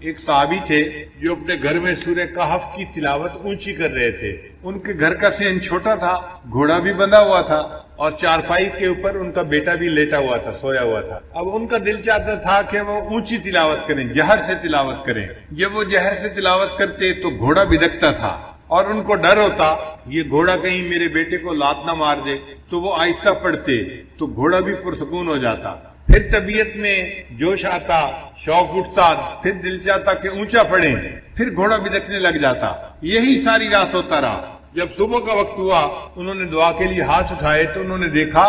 ایک صحابی تھے جو اپنے گھر میں سورہ کہف کی تلاوت اونچی کر رہے تھے. ان کے گھر کا صحن چھوٹا تھا، گھوڑا بھی بندھا ہوا تھا اور چارپائی کے اوپر ان کا بیٹا بھی لیٹا ہوا تھا، سویا ہوا تھا. اب ان کا دل چاہتا تھا کہ وہ اونچی تلاوت کریں، جہر سے تلاوت کریں. جب وہ جہر سے تلاوت کرتے تو گھوڑا بدکتا تھا اور ان کو ڈر ہوتا یہ گھوڑا کہیں میرے بیٹے کو لات نہ مار دے. تو وہ آہستہ پڑھتے تو گھوڑا بھی پرسکون ہو جاتا. پھر طبیعت میں جوش آتا، شوق اٹھتا، پھر دل چاہتا کہ اونچا پڑھیں، پھر گھوڑا بدکنے لگ جاتا. یہی ساری رات ہوتا رہا. جب صبح کا وقت ہوا انہوں نے دعا کے لیے ہاتھ اٹھائے تو انہوں نے دیکھا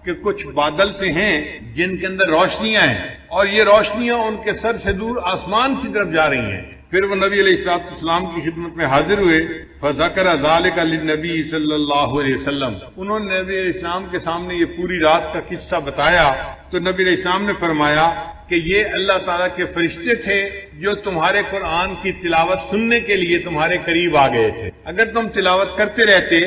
کہ کچھ بادل سے ہیں جن کے اندر روشنیاں ہیں اور یہ روشنیاں ان کے سر سے دور آسمان کی طرف جا رہی ہیں. پھر وہ نبی علیہ السلام کی خدمت میں حاضر ہوئے. فذکر ذلک للنبی صلی اللہ علیہ وسلم. انہوں نے نبی علیہ السلام کے سامنے یہ پوری رات کا قصہ بتایا تو نبی علیہ السلام نے فرمایا کہ یہ اللہ تعالیٰ کے فرشتے تھے جو تمہارے قرآن کی تلاوت سننے کے لیے تمہارے قریب آ گئے تھے. اگر تم تلاوت کرتے رہتے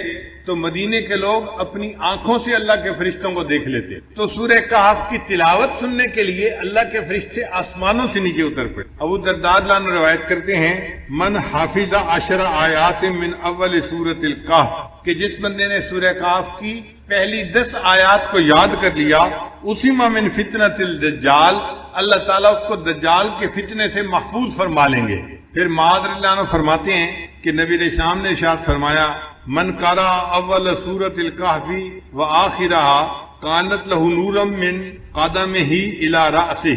تو مدینے کے لوگ اپنی آنکھوں سے اللہ کے فرشتوں کو دیکھ لیتے. تو سورہ کہف کی تلاوت سننے کے لیے اللہ کے فرشتے آسمانوں سے نیچے اتر پڑے. ابو درداء عنہ روایت کرتے ہیں من حافظ 10 آیات من اول سورۃ الکہف کہ جس بندے نے سورہ کہف کی پہلی 10 آیات کو یاد کر لیا اسی من فتنۃ الدجال اللہ تعالیٰ اس کو دجال کے فتنے سے محفوظ فرما لیں گے. پھر معاذ اللہ عنہ فرماتے ہیں کہ نبی علیہ السلام نے ارشاد فرمایا من قرأ اول سورۃ الکہف وآخرها کانت لہ نورا من قدمہ الی رأسہ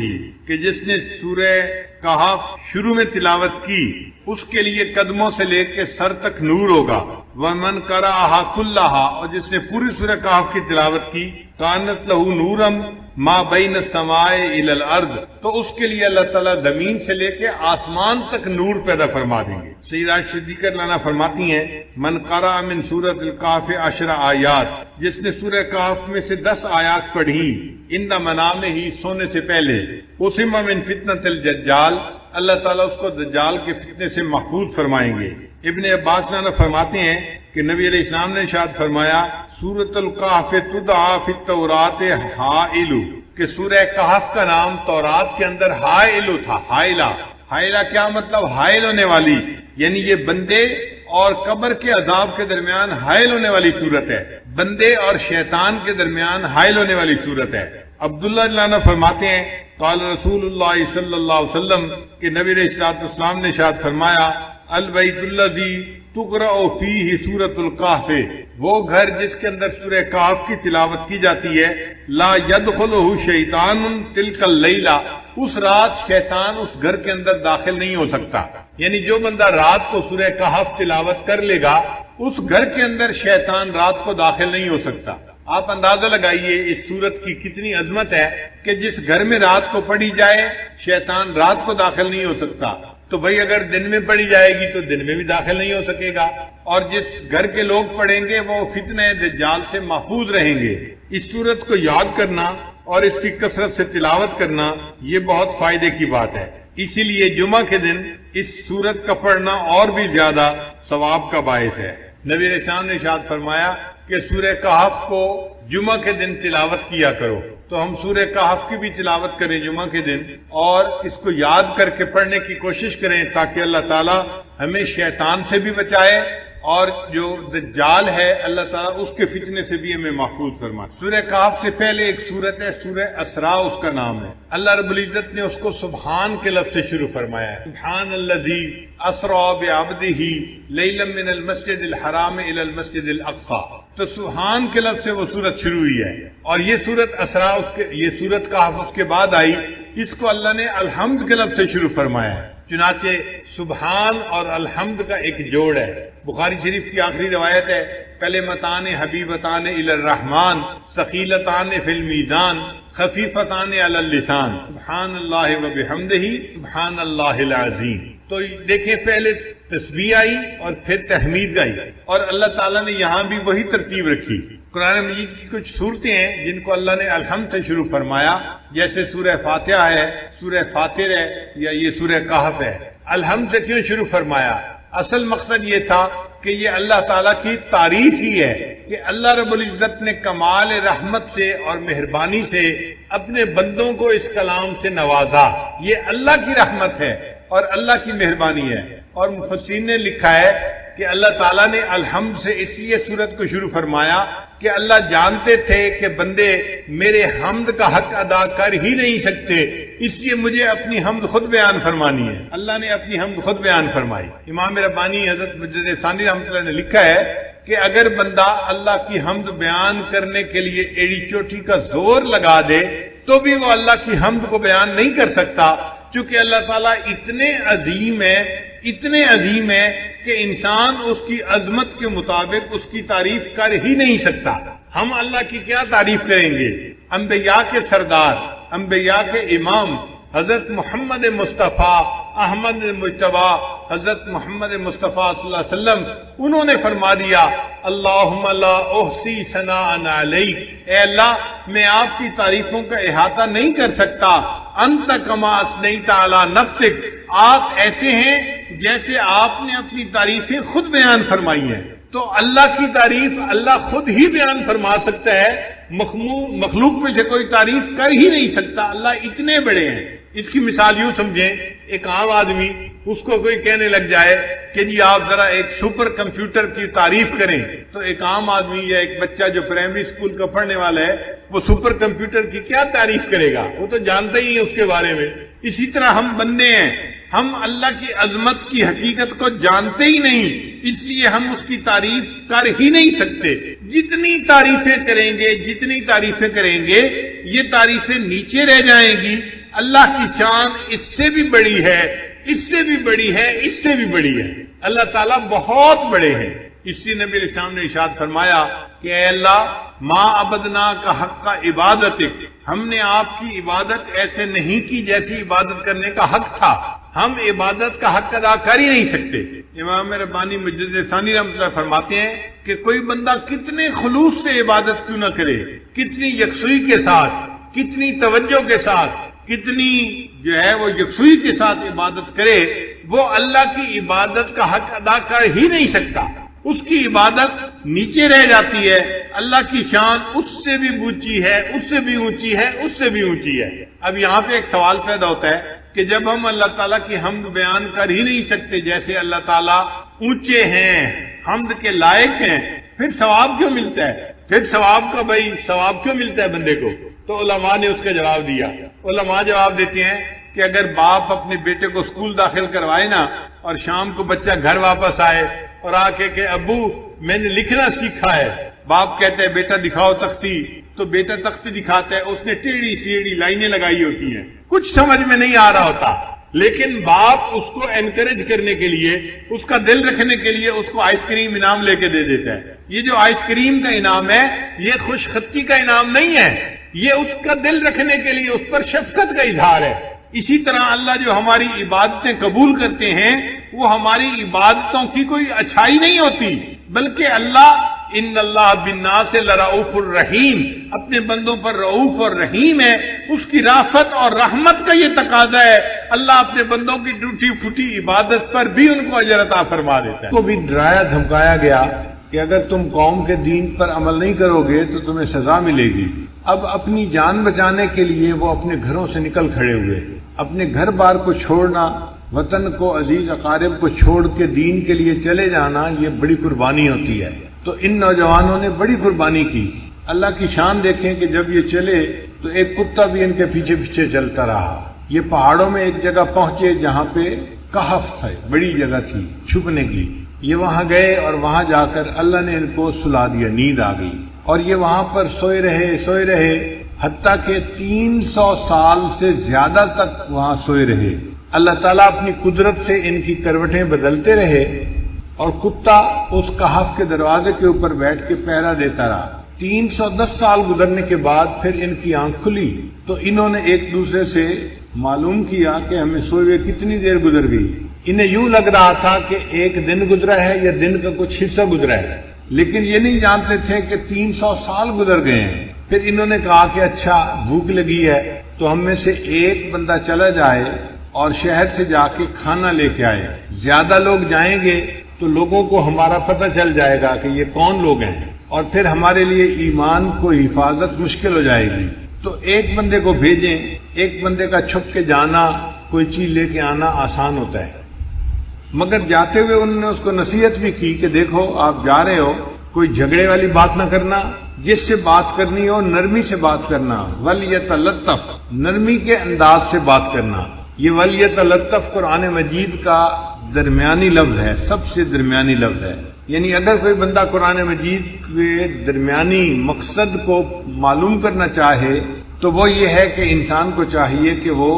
کہ جس نے سورہ کہف شروع میں تلاوت کی اس کے لیے قدموں سے لے کے سر تک نور ہوگا. ومن قرأها كلها اور جس نے پوری سورہ کہف کی تلاوت کی کانت لہ نورا ما بین السماء الی الارض تو اس کے لیے اللہ تعالیٰ زمین سے لے کے آسمان تک نور پیدا فرما دیں گے. سیدہ صدیقہ لانا فرماتی ہیں من قرأ من سورۃ الکہف 10 آیات جس نے سورہ کہف میں سے 10 آیات پڑھی ان منامہ ہی سونے سے پہلے اسم من فتنۃ الدجال اللہ تعالیٰ اس کو دجال کے فتنے سے محفوظ فرمائیں گے. ابن عباس لانا فرماتے ہیں کہ نبی علیہ السلام نے ارشاد فرمایا سورۃ الکہف تدعی فی التوراۃ حائل کہ سورہ کہف کا نام تورات کے اندر حائل تھا. حائلہ کیا مطلب؟ حائل ہونے والی، یعنی یہ بندے اور قبر کے عذاب کے درمیان حائل ہونے والی صورت ہے، بندے اور شیطان کے درمیان حائل ہونے والی صورت ہے. عبداللہ عنہ فرماتے ہیں قال رسول اللہ صلی اللہ علیہ وسلم کہ نبی علیہ السلام نے ارشاد فرمایا البیت الذی تقرأ فیہ سورۃ الکہف وہ گھر جس کے اندر سورہ کہف کی تلاوت کی جاتی ہے لا یدخلہ شیطان تلک اللیلہ اس رات شیطان اس گھر کے اندر داخل نہیں ہو سکتا. یعنی جو بندہ رات کو سورہ کہف تلاوت کر لے گا اس گھر کے اندر شیطان رات کو داخل نہیں ہو سکتا. آپ اندازہ لگائیے اس سورت کی کتنی عظمت ہے کہ جس گھر میں رات کو پڑھی جائے شیطان رات کو داخل نہیں ہو سکتا. تو بھئی اگر دن میں پڑھی جائے گی تو دن میں بھی داخل نہیں ہو سکے گا اور جس گھر کے لوگ پڑھیں گے وہ فتنہ دجال سے محفوظ رہیں گے. اس سورت کو یاد کرنا اور اس کی کثرت سے تلاوت کرنا یہ بہت فائدے کی بات ہے. اسی لیے جمعہ کے دن اس سورت کا پڑھنا اور بھی زیادہ ثواب کا باعث ہے. نبی علیہ السلام نے ارشاد فرمایا کہ سورہ کہف کو جمعہ کے دن تلاوت کیا کرو. تو ہم سورہ کہف کی بھی تلاوت کریں جمعہ کے دن اور اس کو یاد کر کے پڑھنے کی کوشش کریں تاکہ اللہ تعالیٰ ہمیں شیطان سے بھی بچائے اور جو دجال ہے اللہ تعالیٰ اس کے فتنے سے بھی ہمیں محفوظ فرمائے. سورہ کہف سے پہلے ایک سورت ہے سورہ اسراء اس کا نام ہے. اللہ رب العزت نے اس کو سبحان کے لفظ سے شروع فرمایا ہے. سبحان الذی اسریٰ بعبدہ لیلا من المسجد الحرام الی المسجد الاقصی. تو سبحان کے لفظ سے وہ سورت شروع ہوئی ہے اور یہ سورت اسراء یہ سورت کہف اس کے بعد آئی. اس کو اللہ نے الحمد کے لفظ سے شروع فرمایا ہے. چنانچہ سبحان اور الحمد کا ایک جوڑ ہے. بخاری شریف کی آخری روایت ہے کلمتان حبیبتان الی الرحمن ثقیلتان فی المیزان خفیفتان علی اللسان سبحان اللہ و بحمدہ سبحان اللہ العظیم. تو دیکھیں پہلے تسبیح آئی اور پھر تحمید آئی اور اللہ تعالیٰ نے یہاں بھی وہی ترتیب رکھی. قرآن مجید کی کچھ صورتیں ہیں جن کو اللہ نے الحمد سے شروع فرمایا جیسے سورہ فاتحہ ہے، سورہ فاطر ہے یا یہ سورہ کہف ہے. الحمد سے کیوں شروع فرمایا؟ اصل مقصد یہ تھا کہ یہ اللہ تعالیٰ کی تعریف ہی ہے کہ اللہ رب العزت نے کمال رحمت سے اور مہربانی سے اپنے بندوں کو اس کلام سے نوازا. یہ اللہ کی رحمت ہے اور اللہ کی مہربانی ہے. اور مفسرین نے لکھا ہے کہ اللہ تعالیٰ نے الحمد سے اس لیے سورت کو شروع فرمایا کہ اللہ جانتے تھے کہ بندے میرے حمد کا حق ادا کر ہی نہیں سکتے، اس لیے مجھے اپنی حمد خود بیان فرمانی ہے. اللہ نے اپنی حمد خود بیان فرمائی. امام ربانی حضرت مجدد ثانی رحمۃ اللہ نے لکھا ہے کہ اگر بندہ اللہ کی حمد بیان کرنے کے لیے ایڑی چوٹی کا زور لگا دے تو بھی وہ اللہ کی حمد کو بیان نہیں کر سکتا، چونکہ اللہ تعالیٰ اتنے عظیم ہے کہ انسان اس کی عظمت کے مطابق اس کی تعریف کر ہی نہیں سکتا. ہم اللہ کی کیا تعریف کریں گے؟ انبیاء کے سردار، انبیاء کے امام حضرت محمد مصطفیٰ احمد مجتبی حضرت محمد مصطفیٰ صلی اللہ علیہ وسلم، انہوں نے فرما دیا اللہم لا احصی ثناء علیک، اے اللہ میں آپ کی تعریفوں کا احاطہ نہیں کر سکتا. انت کما اثنیت علی نفسک، آپ ایسے ہیں جیسے آپ نے اپنی تعریفیں خود بیان فرمائی ہیں. تو اللہ کی تعریف اللہ خود ہی بیان فرما سکتا ہے، مخلوق میں سے کوئی تعریف کر ہی نہیں سکتا. اللہ اتنے بڑے ہیں. اس کی مثال یوں سمجھیں، ایک عام آدمی، اس کو کوئی کہنے لگ جائے کہ جی آپ ذرا ایک سپر کمپیوٹر کی تعریف کریں، تو ایک عام آدمی یا ایک بچہ جو پرائمری اسکول کا پڑھنے والا ہے وہ سپر کمپیوٹر کی کیا تعریف کرے گا؟ وہ تو جانتا ہی ہے اس کے بارے میں. اسی طرح ہم بندے ہیں، ہم اللہ کی عظمت کی حقیقت کو جانتے ہی نہیں، اس لیے ہم اس کی تعریف کر ہی نہیں سکتے. جتنی تعریفیں کریں گے یہ تعریفیں نیچے رہ جائیں گی. اللہ کی شان اس سے بھی بڑی ہے، اس سے بھی بڑی ہے، اس سے بھی بڑی ہے. اللہ تعالیٰ بہت بڑے ہیں. اسی نبی علیہ السلام نے ارشاد فرمایا کہ اے اللہ ما عبدنا کا حق کا عبادتک، ہم نے آپ کی عبادت ایسے نہیں کی جیسی عبادت کرنے کا حق تھا. ہم عبادت کا حق ادا کر ہی نہیں سکتے. امام ربانی مجدد ثانی رحمۃ اللہ فرماتے ہیں کہ کوئی بندہ کتنے خلوص سے عبادت کیوں نہ کرے، کتنی یکسوئی کے ساتھ، کتنی توجہ کے ساتھ، کتنی جو ہے وہ یکسوئی کے ساتھ عبادت کرے، وہ اللہ کی عبادت کا حق ادا کر ہی نہیں سکتا. اس کی عبادت نیچے رہ جاتی ہے. اللہ کی شان اس سے بھی اونچی ہے، اس سے بھی اونچی ہے، اس سے بھی اونچی ہے. اب یہاں پہ ایک سوال پیدا ہوتا ہے کہ جب ہم اللہ تعالیٰ کی حمد بیان کر ہی نہیں سکتے جیسے اللہ تعالیٰ اونچے ہیں، حمد کے لائق ہیں، پھر ثواب کیوں ملتا ہے؟ پھر ثواب کا ثواب کیوں ملتا ہے بندے کو؟ تو علماء نے اس کا جواب دیا. علماء جواب دیتے ہیں کہ اگر باپ اپنے بیٹے کو اسکول داخل کروائے نا، اور شام کو بچہ گھر واپس آئے اور آ کے کہ ابو میں نے لکھنا سیکھا ہے، باپ کہتا ہے بیٹا دکھاؤ تختی، تو بیٹا تختی دکھاتا ہے، اس نے ٹیڑھی سیڑھی لائنیں لگائی ہوتی ہیں، کچھ سمجھ میں نہیں آ رہا ہوتا، لیکن باپ اس کو انکریج کرنے کے لیے، اس کا دل رکھنے کے لیے اس کو آئس کریم انعام لے کے دے دیتا ہے. یہ جو آئس کریم کا انعام ہے یہ خوش خطی کا انعام نہیں ہے، یہ اس کا دل رکھنے کے لیے اس پر شفقت کا اظہار ہے. اسی طرح اللہ جو ہماری عبادتیں قبول کرتے ہیں وہ ہماری عبادتوں کی کوئی اچھائی نہیں ہوتی، بلکہ اللہ ان اللہ بالناس لرؤوف الرحیم، اپنے بندوں پر رؤوف اور رحیم ہے. اس کی رافت اور رحمت کا یہ تقاضا ہے، اللہ اپنے بندوں کی ٹوٹی پھوٹی عبادت پر بھی ان کو اجر عطا فرما دیتا ہے. کو بھی ڈرایا دھمکایا گیا کہ اگر تم قوم کے دین پر عمل نہیں کرو گے تو تمہیں سزا ملے گی. اب اپنی جان بچانے کے لیے وہ اپنے گھروں سے نکل کھڑے ہوئے. اپنے گھر بار کو چھوڑنا، وطن کو، عزیز اقارب کو چھوڑ کے دین کے لیے چلے جانا، یہ بڑی قربانی ہوتی ہے. تو ان نوجوانوں نے بڑی قربانی کی. اللہ کی شان دیکھیں کہ جب یہ چلے تو ایک کتا بھی ان کے پیچھے پیچھے چلتا رہا. یہ پہاڑوں میں ایک جگہ پہنچے جہاں پہ کہف تھا، بڑی جگہ تھی چھپنے کی. یہ وہاں گئے اور وہاں جا کر اللہ نے ان کو سلا دیا، نیند آ گئی، اور یہ وہاں پر سوئے رہے حتیٰ کہ 300 سال سے زیادہ تک وہاں سوئے رہے. اللہ تعالیٰ اپنی قدرت سے ان کی کروٹیں بدلتے رہے اور کتا اس کہف کے دروازے کے اوپر بیٹھ کے پہرا دیتا رہا. 310 سال گزرنے کے بعد پھر ان کی آنکھ کھلی تو انہوں نے ایک دوسرے سے معلوم کیا کہ ہمیں سوئے ہوئے کتنی دیر گزر گئی. انہیں یوں لگ رہا تھا کہ ایک دن گزرا ہے یا دن کا کچھ حصہ گزرا ہے، لیکن یہ نہیں جانتے تھے کہ 300 سال گزر گئے ہیں. پھر انہوں نے کہا کہ اچھا بھوک لگی ہے تو ہم میں سے ایک بندہ چلا جائے اور شہر سے جا کے کھانا لے کے آئے. زیادہ لوگ جائیں گے تو لوگوں کو ہمارا پتہ چل جائے گا کہ یہ کون لوگ ہیں، اور پھر ہمارے لیے ایمان کو حفاظت مشکل ہو جائے گی. تو ایک بندے کو بھیجیں. ایک بندے کا چھپ کے جانا کوئی چیز لے کے آنا آسان ہوتا ہے، مگر جاتے ہوئے انہوں نے اس کو نصیحت بھی کی کہ دیکھو آپ جا رہے ہو، کوئی جھگڑے والی بات نہ کرنا، جس سے بات کرنی ہو نرمی سے بات کرنا، وَلْيَتَلَطَّفْ، نرمی کے انداز سے بات کرنا۔ یہ وَلْيَتَلَطَّفْ قرآن مجید کا درمیانی لفظ ہے، سب سے درمیانی لفظ ہے، یعنی اگر کوئی بندہ قرآن مجید کے درمیانی مقصد کو معلوم کرنا چاہے تو وہ یہ ہے کہ انسان کو چاہیے کہ وہ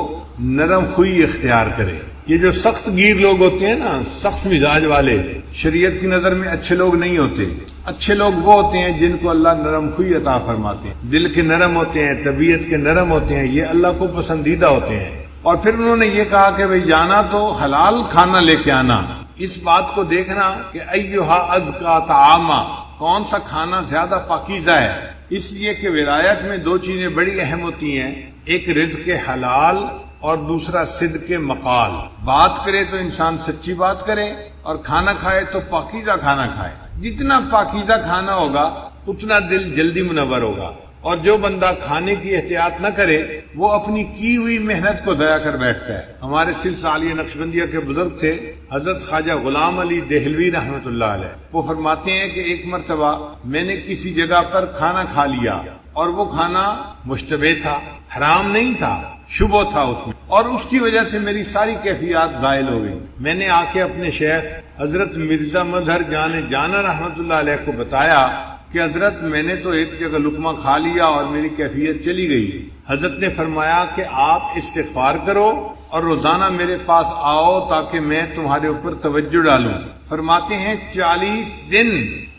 نرم خوئی اختیار کرے۔ یہ جو سخت گیر لوگ ہوتے ہیں نا، سخت مزاج والے، شریعت کی نظر میں اچھے لوگ نہیں ہوتے۔ اچھے لوگ وہ ہوتے ہیں جن کو اللہ نرم خوئی عطا فرماتے ہیں، دل کے نرم ہوتے ہیں، طبیعت کے نرم ہوتے ہیں، یہ اللہ کو پسندیدہ ہوتے ہیں۔ اور پھر انہوں نے یہ کہا کہ بھئی جانا تو حلال کھانا لے کے آنا، اس بات کو دیکھنا کہ ایھا ازکا طعاما، کون سا کھانا زیادہ پاکیزہ ہے۔ اس لیے کہ ولایت میں دو چیزیں بڑی اہم ہوتی ہیں، ایک رزق حلال اور دوسرا صدق مقال۔ بات کرے تو انسان سچی بات کرے، اور کھانا کھائے تو پاکیزہ کھانا کھائے۔ جتنا پاکیزہ کھانا ہوگا اتنا دل جلدی منور ہوگا، اور جو بندہ کھانے کی احتیاط نہ کرے وہ اپنی کی ہوئی محنت کو ضائع کر بیٹھتا ہے۔ ہمارے سلسلہ عالیہ نقشبندیہ کے بزرگ تھے حضرت خواجہ غلام علی دہلوی رحمۃ اللہ علیہ، وہ فرماتے ہیں کہ ایک مرتبہ میں نے کسی جگہ پر کھانا کھا لیا، اور وہ کھانا مشتبہ تھا، حرام نہیں تھا، شبہ تھا اس میں، اور اس کی وجہ سے میری ساری کیفیات زائل ہو گئی۔ میں نے آ کے اپنے شیخ حضرت مرزا مظہر جانا رحمۃ اللہ علیہ کو بتایا کہ حضرت میں نے تو ایک جگہ لقمہ کھا لیا اور میری کیفیت چلی گئی۔ حضرت نے فرمایا کہ آپ استغفار کرو اور روزانہ میرے پاس آؤ تاکہ میں تمہارے اوپر توجہ ڈالوں۔ فرماتے ہیں 40 دن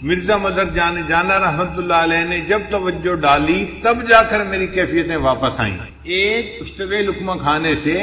مرزا مظہر جانا رحمت اللہ علیہ نے جب توجہ ڈالی تب جا کر میری کیفیتیں واپس آئیں۔ ایک اشتبہ لقمہ کھانے سے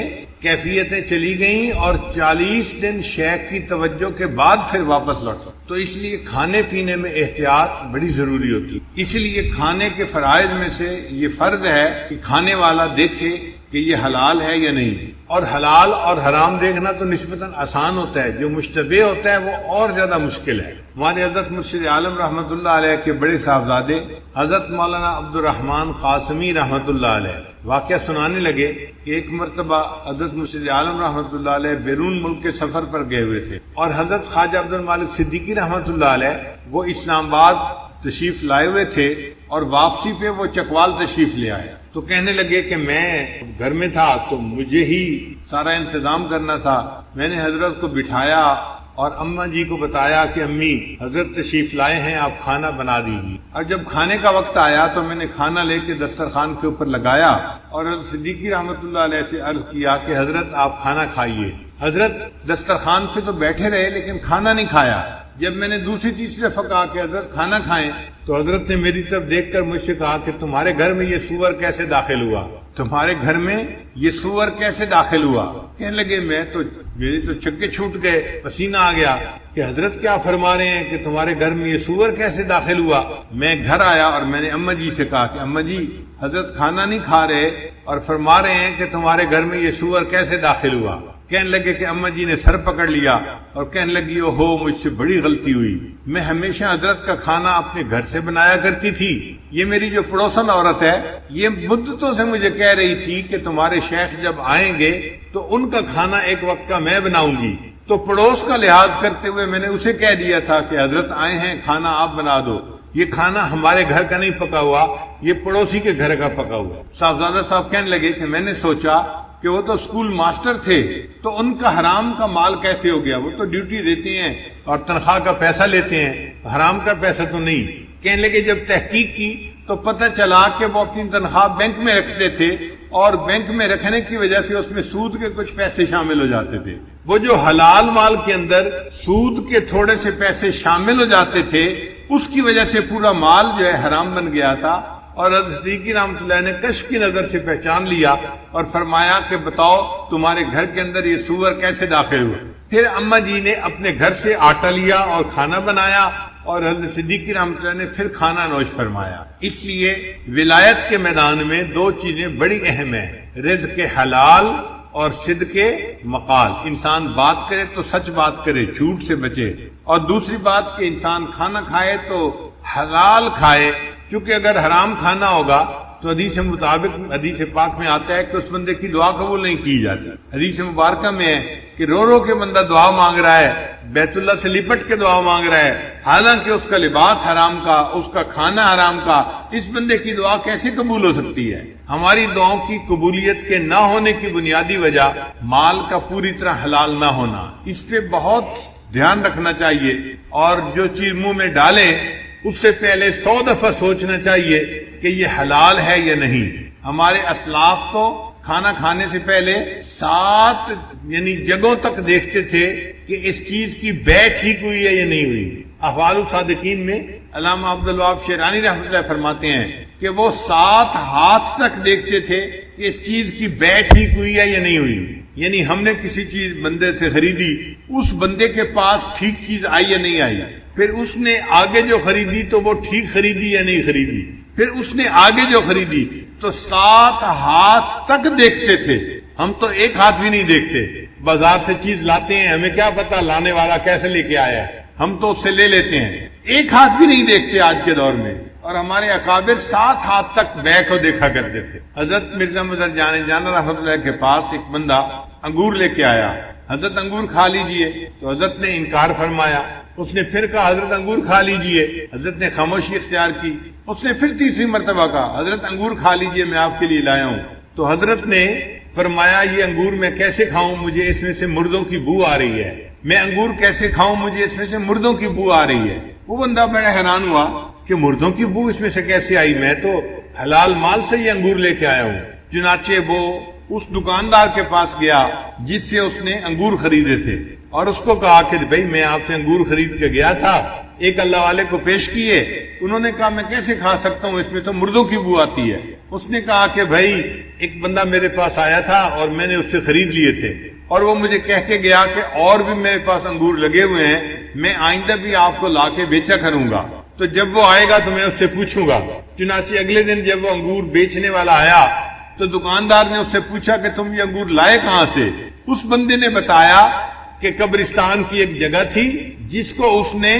کیفیتیں چلی گئیں اور 40 دن شیخ کی توجہ کے بعد پھر واپس لوٹا۔ تو اس لیے کھانے پینے میں احتیاط بڑی ضروری ہوتی ہے۔ اس لیے کھانے کے فرائض میں سے یہ فرض ہے کہ کھانے والا دیکھے کہ یہ حلال ہے یا نہیں، اور حلال اور حرام دیکھنا تو نسبتاً آسان ہوتا ہے، جو مشتبہ ہوتا ہے وہ اور زیادہ مشکل ہے۔ ہمارے حضرت مرشد عالم رحمت اللہ علیہ کے بڑے صاحبزادے حضرت مولانا عبد الرحمن قاسمی رحمت اللہ علیہ واقعہ سنانے لگے کہ ایک مرتبہ حضرت مرشد عالم رحمت اللہ علیہ بیرون ملک کے سفر پر گئے ہوئے تھے، اور حضرت خواجہ عبد المالک صدیقی رحمت اللہ علیہ وہ اسلام آباد تشریف لائے ہوئے تھے، اور واپسی پہ وہ چکوال تشریف لے آئے۔ تو کہنے لگے کہ میں گھر میں تھا تو مجھے ہی سارا انتظام کرنا تھا، میں نے حضرت کو بٹھایا اور اماں جی کو بتایا کہ امی حضرت تشریف لائے ہیں، آپ کھانا بنا دیجیے۔ اور جب کھانے کا وقت آیا تو میں نے کھانا لے کے دسترخوان کے اوپر لگایا اور حضرت صدیقی رحمت اللہ علیہ سے عرض کیا کہ حضرت آپ کھانا کھائیے۔ حضرت دسترخوان پہ تو بیٹھے رہے لیکن کھانا نہیں کھایا۔ جب میں نے دوسری تیسری دفعہ کہا کہ حضرت کھانا کھائیں تو حضرت نے میری طرف دیکھ کر مجھ سے کہا کہ تمہارے گھر میں یہ سور کیسے داخل ہوا، تمہارے گھر میں یہ سور کیسے داخل ہوا۔ کہنے لگے میری تو چکے چھوٹ گئے، پسینہ آ گیا کہ حضرت کیا فرما رہے ہیں کہ تمہارے گھر میں یہ سور کیسے داخل ہوا۔ میں گھر آیا اور میں نے اماں جی سے کہا کہ اماں جی حضرت کھانا نہیں کھا رہے اور فرما رہے ہیں کہ تمہارے گھر میں یہ سور کیسے داخل ہوا۔ کہنے لگے کہ اماں جی نے سر پکڑ لیا اور کہنے لگی اوہو مجھ سے بڑی غلطی ہوئی، میں ہمیشہ حضرت کا کھانا اپنے گھر سے بنایا کرتی تھی، یہ میری جو پڑوسن عورت ہے یہ مدتوں سے مجھے کہہ رہی تھی کہ تمہارے شیخ جب آئیں گے تو ان کا کھانا ایک وقت کا میں بناؤں گی، تو پڑوس کا لحاظ کرتے ہوئے میں نے اسے کہہ دیا تھا کہ حضرت آئے ہیں کھانا آپ بنا دو، یہ کھانا ہمارے گھر کا نہیں پکا ہوا، یہ پڑوسی کے گھر کا پکا ہوا۔ صاحبزادہ صاحب کہنے لگے کہ میں نے سوچا کہ وہ تو اسکول ماسٹر تھے تو ان کا حرام کا مال کیسے ہو گیا، وہ تو ڈیوٹی دیتے ہیں اور تنخواہ کا پیسہ لیتے ہیں، حرام کا پیسہ تو نہیں۔ کہنے لگے جب تحقیق کی تو پتہ چلا کہ وہ اپنی تنخواہ بینک میں رکھتے تھے اور بینک میں رکھنے کی وجہ سے اس میں سود کے کچھ پیسے شامل ہو جاتے تھے۔ وہ جو حلال مال کے اندر سود کے تھوڑے سے پیسے شامل ہو جاتے تھے اس کی وجہ سے پورا مال جو ہے حرام بن گیا تھا، اور حضرت صدیقی رحمۃ اللہ نے کشف کی نظر سے پہچان لیا اور فرمایا کہ بتاؤ تمہارے گھر کے اندر یہ سور کیسے داخل ہوا۔ پھر اماں جی نے اپنے گھر سے آٹا لیا اور کھانا بنایا اور حضرت صدیقی رحمۃ اللہ نے پھر کھانا نوش فرمایا۔ اس لیے ولایت کے میدان میں دو چیزیں بڑی اہم ہیں، رزق حلال اور صدق مقال۔ انسان بات کرے تو سچ بات کرے، جھوٹ سے بچے، اور دوسری بات کہ انسان کھانا کھائے تو حلال کھائے، کیونکہ اگر حرام کھانا ہوگا تو حدیث مطابق حدیث پاک میں آتا ہے کہ اس بندے کی دعا قبول نہیں کی جاتی. حدیث مبارکہ میں ہے کہ رو رو کے بندہ دعا مانگ رہا ہے, بیت اللہ سے لپٹ کے دعا مانگ رہا ہے, حالانکہ اس کا لباس حرام کا, اس کا کھانا حرام کا, اس بندے کی دعا کیسے قبول ہو سکتی ہے؟ ہماری دعاؤں کی قبولیت کے نہ ہونے کی بنیادی وجہ مال کا پوری طرح حلال نہ ہونا. اس پہ بہت دھیان رکھنا چاہیے, اور جو چیز منہ میں ڈالیں اس سے پہلے 100 دفعہ سوچنا چاہیے کہ یہ حلال ہے یا نہیں. ہمارے اسلاف تو کھانا کھانے سے پہلے 7 جگہوں تک دیکھتے تھے کہ اس چیز کی بیع ٹھیک ہوئی ہے یا نہیں ہوئی. احوال الصادقین میں علامہ عبدالوہاب شیرانی رحمۃ اللہ فرماتے ہیں کہ وہ 7 ہاتھ تک دیکھتے تھے کہ اس چیز کی بیع ٹھیک ہوئی ہے یا نہیں ہوئی. یعنی ہم نے کسی چیز بندے سے خریدی, اس بندے کے پاس ٹھیک چیز آئی یا نہیں آئی, پھر اس نے آگے جو خریدی تو وہ ٹھیک خریدی یا نہیں خریدی, پھر اس نے آگے جو خریدی, تو 7 ہاتھ تک دیکھتے تھے. ہم تو ایک ہاتھ بھی نہیں دیکھتے. بازار سے چیز لاتے ہیں, ہمیں کیا پتا لانے والا کیسے لے کے آیا ہے, ہم تو اس سے لے لیتے ہیں. ایک ہاتھ بھی نہیں دیکھتے آج کے دور میں. اور ہمارے اکابر 7 ہاتھ تک بیع کو دیکھا کرتے تھے. حضرت مرزا مظہر جان رحمۃ اللہ کے پاس ایک بندہ انگور لے کے آیا. حضرت انگور کھا لیجئے, تو حضرت نے انکار فرمایا. اس نے پھر کہا حضرت انگور کھا لیجئے, حضرت نے خاموشی اختیار کی. اس نے پھر تیسری مرتبہ کہا حضرت انگور کھا لیجئے, میں آپ کے لیے لایا ہوں. تو حضرت نے فرمایا یہ انگور میں کیسے کھاؤں, مجھے اس میں سے مردوں کی بو آ رہی ہے. میں انگور کیسے کھاؤں, مجھے اس میں سے مردوں کی بو آ رہی ہے. وہ بندہ بڑا حیران ہوا کہ مردوں کی بو اس میں سے کیسے آئی, میں تو حلال مال سے یہ انگور لے کے آیا ہوں. چنانچہ وہ اس دکاندار کے پاس گیا جس سے اس نے انگور خریدے تھے, اور اس کو کہا کہ بھئی میں آپ سے انگور خرید کے گیا تھا, ایک اللہ والے کو پیش کیے. انہوں نے کہا میں کیسے کھا سکتا ہوں, اس میں تو مردوں کی بو آتی ہے. اس نے کہا کہ بھئی ایک بندہ میرے پاس آیا تھا اور میں نے اس سے خرید لیے تھے, اور وہ مجھے کہہ کے گیا کہ اور بھی میرے پاس انگور لگے ہوئے ہیں, میں آئندہ بھی آپ کو لا کے بیچا کروں گا, تو جب وہ آئے گا تو میں اس سے پوچھوں گا. چنانچہ اگلے دن جب وہ انگور بیچنے والا آیا تو دکاندار نے اس سے پوچھا کہ تم یہ انگور لائے کہاں سے. اس بندے نے بتایا کہ قبرستان کی ایک جگہ تھی جس کو اس نے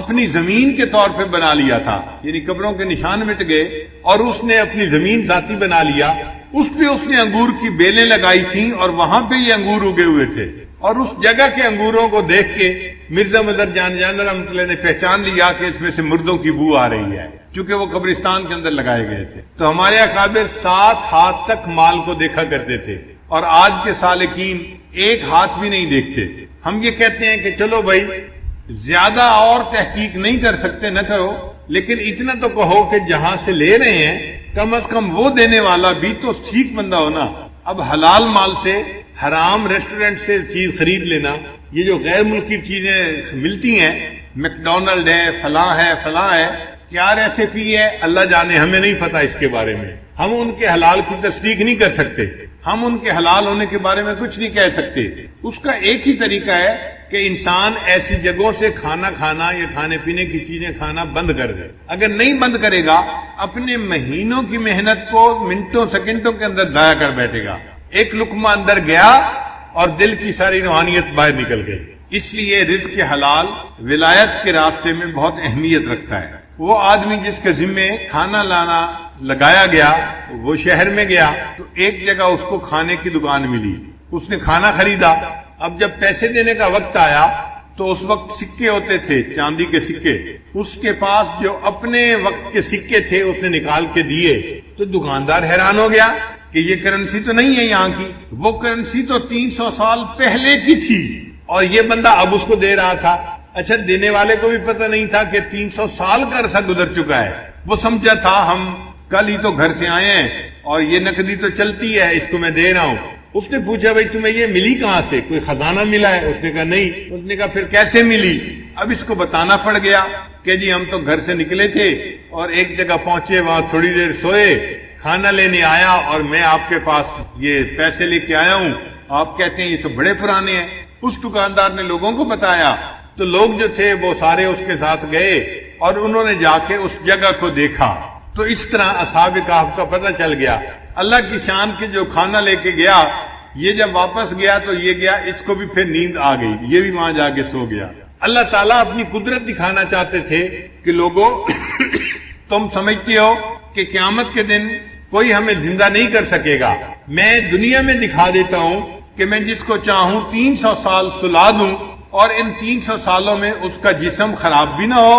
اپنی زمین کے طور پہ بنا لیا تھا, یعنی قبروں کے نشان مٹ گئے اور اس نے اپنی زمین ذاتی بنا لیا. اس پہ اس نے انگور کی بیلیں لگائی تھیں اور وہاں پہ یہ انگور اگے ہوئے تھے. اور اس جگہ کے انگوروں کو دیکھ کے مرزا مظہر جان رحمۃ اللہ نے پہچان لیا کہ اس میں سے مردوں کی بو آ رہی ہے, کیونکہ وہ قبرستان کے اندر لگائے گئے تھے. تو ہمارے اکابر 7 ہاتھ تک مال کو دیکھا کرتے تھے, اور آج کے سالکین ایک ہاتھ بھی نہیں دیکھتے. ہم یہ کہتے ہیں کہ چلو بھائی زیادہ اور تحقیق نہیں کر سکتے, نہ کرو, لیکن اتنا تو کہو کہ جہاں سے لے رہے ہیں کم از کم وہ دینے والا بھی تو ٹھیک بندہ ہونا. اب حلال مال سے حرام ریسٹورنٹ سے چیز خرید لینا, یہ جو غیر ملکی چیزیں ملتی ہیں, میک ڈونلڈ ہے, فلاں ہے, کیا ریسیپی ہے اللہ جانے, ہمیں نہیں پتا اس کے بارے میں. ہم ان کے حلال کی تصدیق نہیں کر سکتے, ہم ان کے حلال ہونے کے بارے میں کچھ نہیں کہہ سکتے. اس کا ایک ہی طریقہ ہے کہ انسان ایسی جگہوں سے کھانا کھانا یا کھانے پینے کی چیزیں کھانا بند کر دے. اگر نہیں بند کرے گا اپنے مہینوں کی محنت کو منٹوں سیکنڈوں کے اندر ضائع کر بیٹھے گا. ایک لقمہ اندر گیا اور دل کی ساری روحانیت باہر نکل گئی. اس لیے رزق حلال ولایت کے راستے میں بہت اہمیت رکھتا ہے. وہ آدمی جس کے ذمے کھانا لانا لگایا گیا, وہ شہر میں گیا تو ایک جگہ اس کو کھانے کی دکان ملی, اس نے کھانا خریدا. اب جب پیسے دینے کا وقت آیا تو اس وقت سکے ہوتے تھے, چاندی کے سکے, اس کے پاس جو اپنے وقت کے سکے تھے اس نے نکال کے دیے. تو دکاندار حیران ہو گیا کہ یہ کرنسی تو نہیں ہے یہاں کی, وہ کرنسی تو 300 سال پہلے کی تھی, اور یہ بندہ اب اس کو دے رہا تھا. اچھا, دینے والے کو بھی پتہ نہیں تھا کہ 300 سال کا عرصہ گزر چکا ہے. وہ سمجھا تھا ہم کل ہی تو گھر سے آئے ہیں اور یہ نقدی تو چلتی ہے, اس کو میں دے رہا ہوں. اس نے پوچھا بھائی تمہیں یہ ملی کہاں سے, کوئی خزانہ ملا ہے؟ اس نے کہا نہیں. اس نے کہا پھر کیسے ملی؟ اب اس کو بتانا پڑ گیا کہ جی ہم تو گھر سے نکلے تھے اور ایک جگہ پہنچے, وہاں تھوڑی دیر سوئے, کھانا لینے آیا اور میں آپ کے پاس یہ پیسے لے کے آیا ہوں. آپ کہتے ہیں یہ تو بڑے پرانے ہیں. اس دکاندار نے لوگوں کو بتایا تو لوگ جو تھے وہ سارے اس کے ساتھ گئے اور انہوں نے جا کے اس جگہ کو دیکھا. تو اس طرح اصحاب کہف کا پتہ چل گیا. اللہ کی شان کے جو کھانا لے کے گیا, یہ جب واپس گیا تو یہ گیا, اس کو بھی پھر نیند آ گئی, یہ بھی وہاں جا کے سو گیا. اللہ تعالیٰ اپنی قدرت دکھانا چاہتے تھے کہ لوگوں تم سمجھتے ہو کہ قیامت کے دن کوئی ہمیں زندہ نہیں کر سکے گا. میں دنیا میں دکھا دیتا ہوں کہ میں جس کو چاہوں 300 سال سلا دوں اور ان 300 سالوں میں اس کا جسم خراب بھی نہ ہو،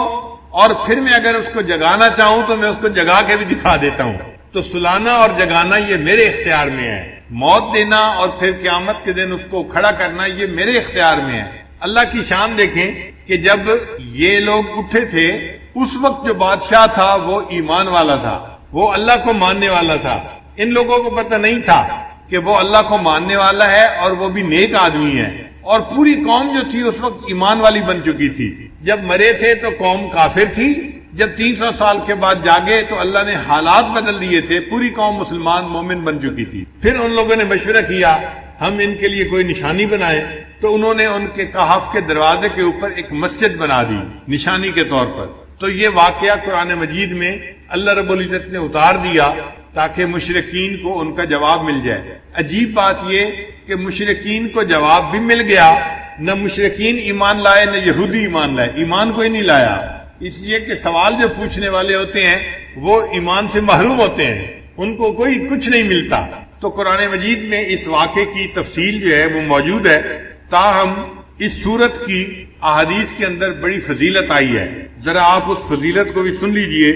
اور پھر میں اگر اس کو جگانا چاہوں تو میں اس کو جگا کے بھی دکھا دیتا ہوں. تو سلانا اور جگانا یہ میرے اختیار میں ہے. موت دینا اور پھر قیامت کے دن اس کو کھڑا کرنا یہ میرے اختیار میں ہے. اللہ کی شان دیکھیں کہ جب یہ لوگ اٹھے تھے اس وقت جو بادشاہ تھا وہ ایمان والا تھا، وہ اللہ کو ماننے والا تھا. ان لوگوں کو پتہ نہیں تھا کہ وہ اللہ کو ماننے والا ہے اور وہ بھی نیک آدمی ہے. اور پوری قوم جو تھی اس وقت ایمان والی بن چکی تھی. جب مرے تھے تو قوم کافر تھی، جب 300 سال کے بعد جاگے تو اللہ نے حالات بدل دیے تھے، پوری قوم مسلمان مومن بن چکی تھی. پھر ان لوگوں نے مشورہ کیا ہم ان کے لیے کوئی نشانی بنائیں، تو انہوں نے ان کے کہف کے دروازے کے اوپر ایک مسجد بنا دی نشانی کے طور پر. تو یہ واقعہ قرآن مجید میں اللہ رب العزت نے اتار دیا تاکہ مشرکین کو ان کا جواب مل جائے. عجیب بات یہ کہ مشرکین کو جواب بھی مل گیا. نہ مشرکین ایمان لائے نہ یہودی ایمان لائے، ایمان کوئی نہیں لایا. اس لیے کہ سوال جو پوچھنے والے ہوتے ہیں وہ ایمان سے محروم ہوتے ہیں، ان کو کوئی کچھ نہیں ملتا. تو قرآن مجید میں اس واقعے کی تفصیل جو ہے وہ موجود ہے. تاہم اس سورت کی احادیث کے اندر بڑی فضیلت آئی ہے. ذرا آپ اس فضیلت کو بھی سن لیجئے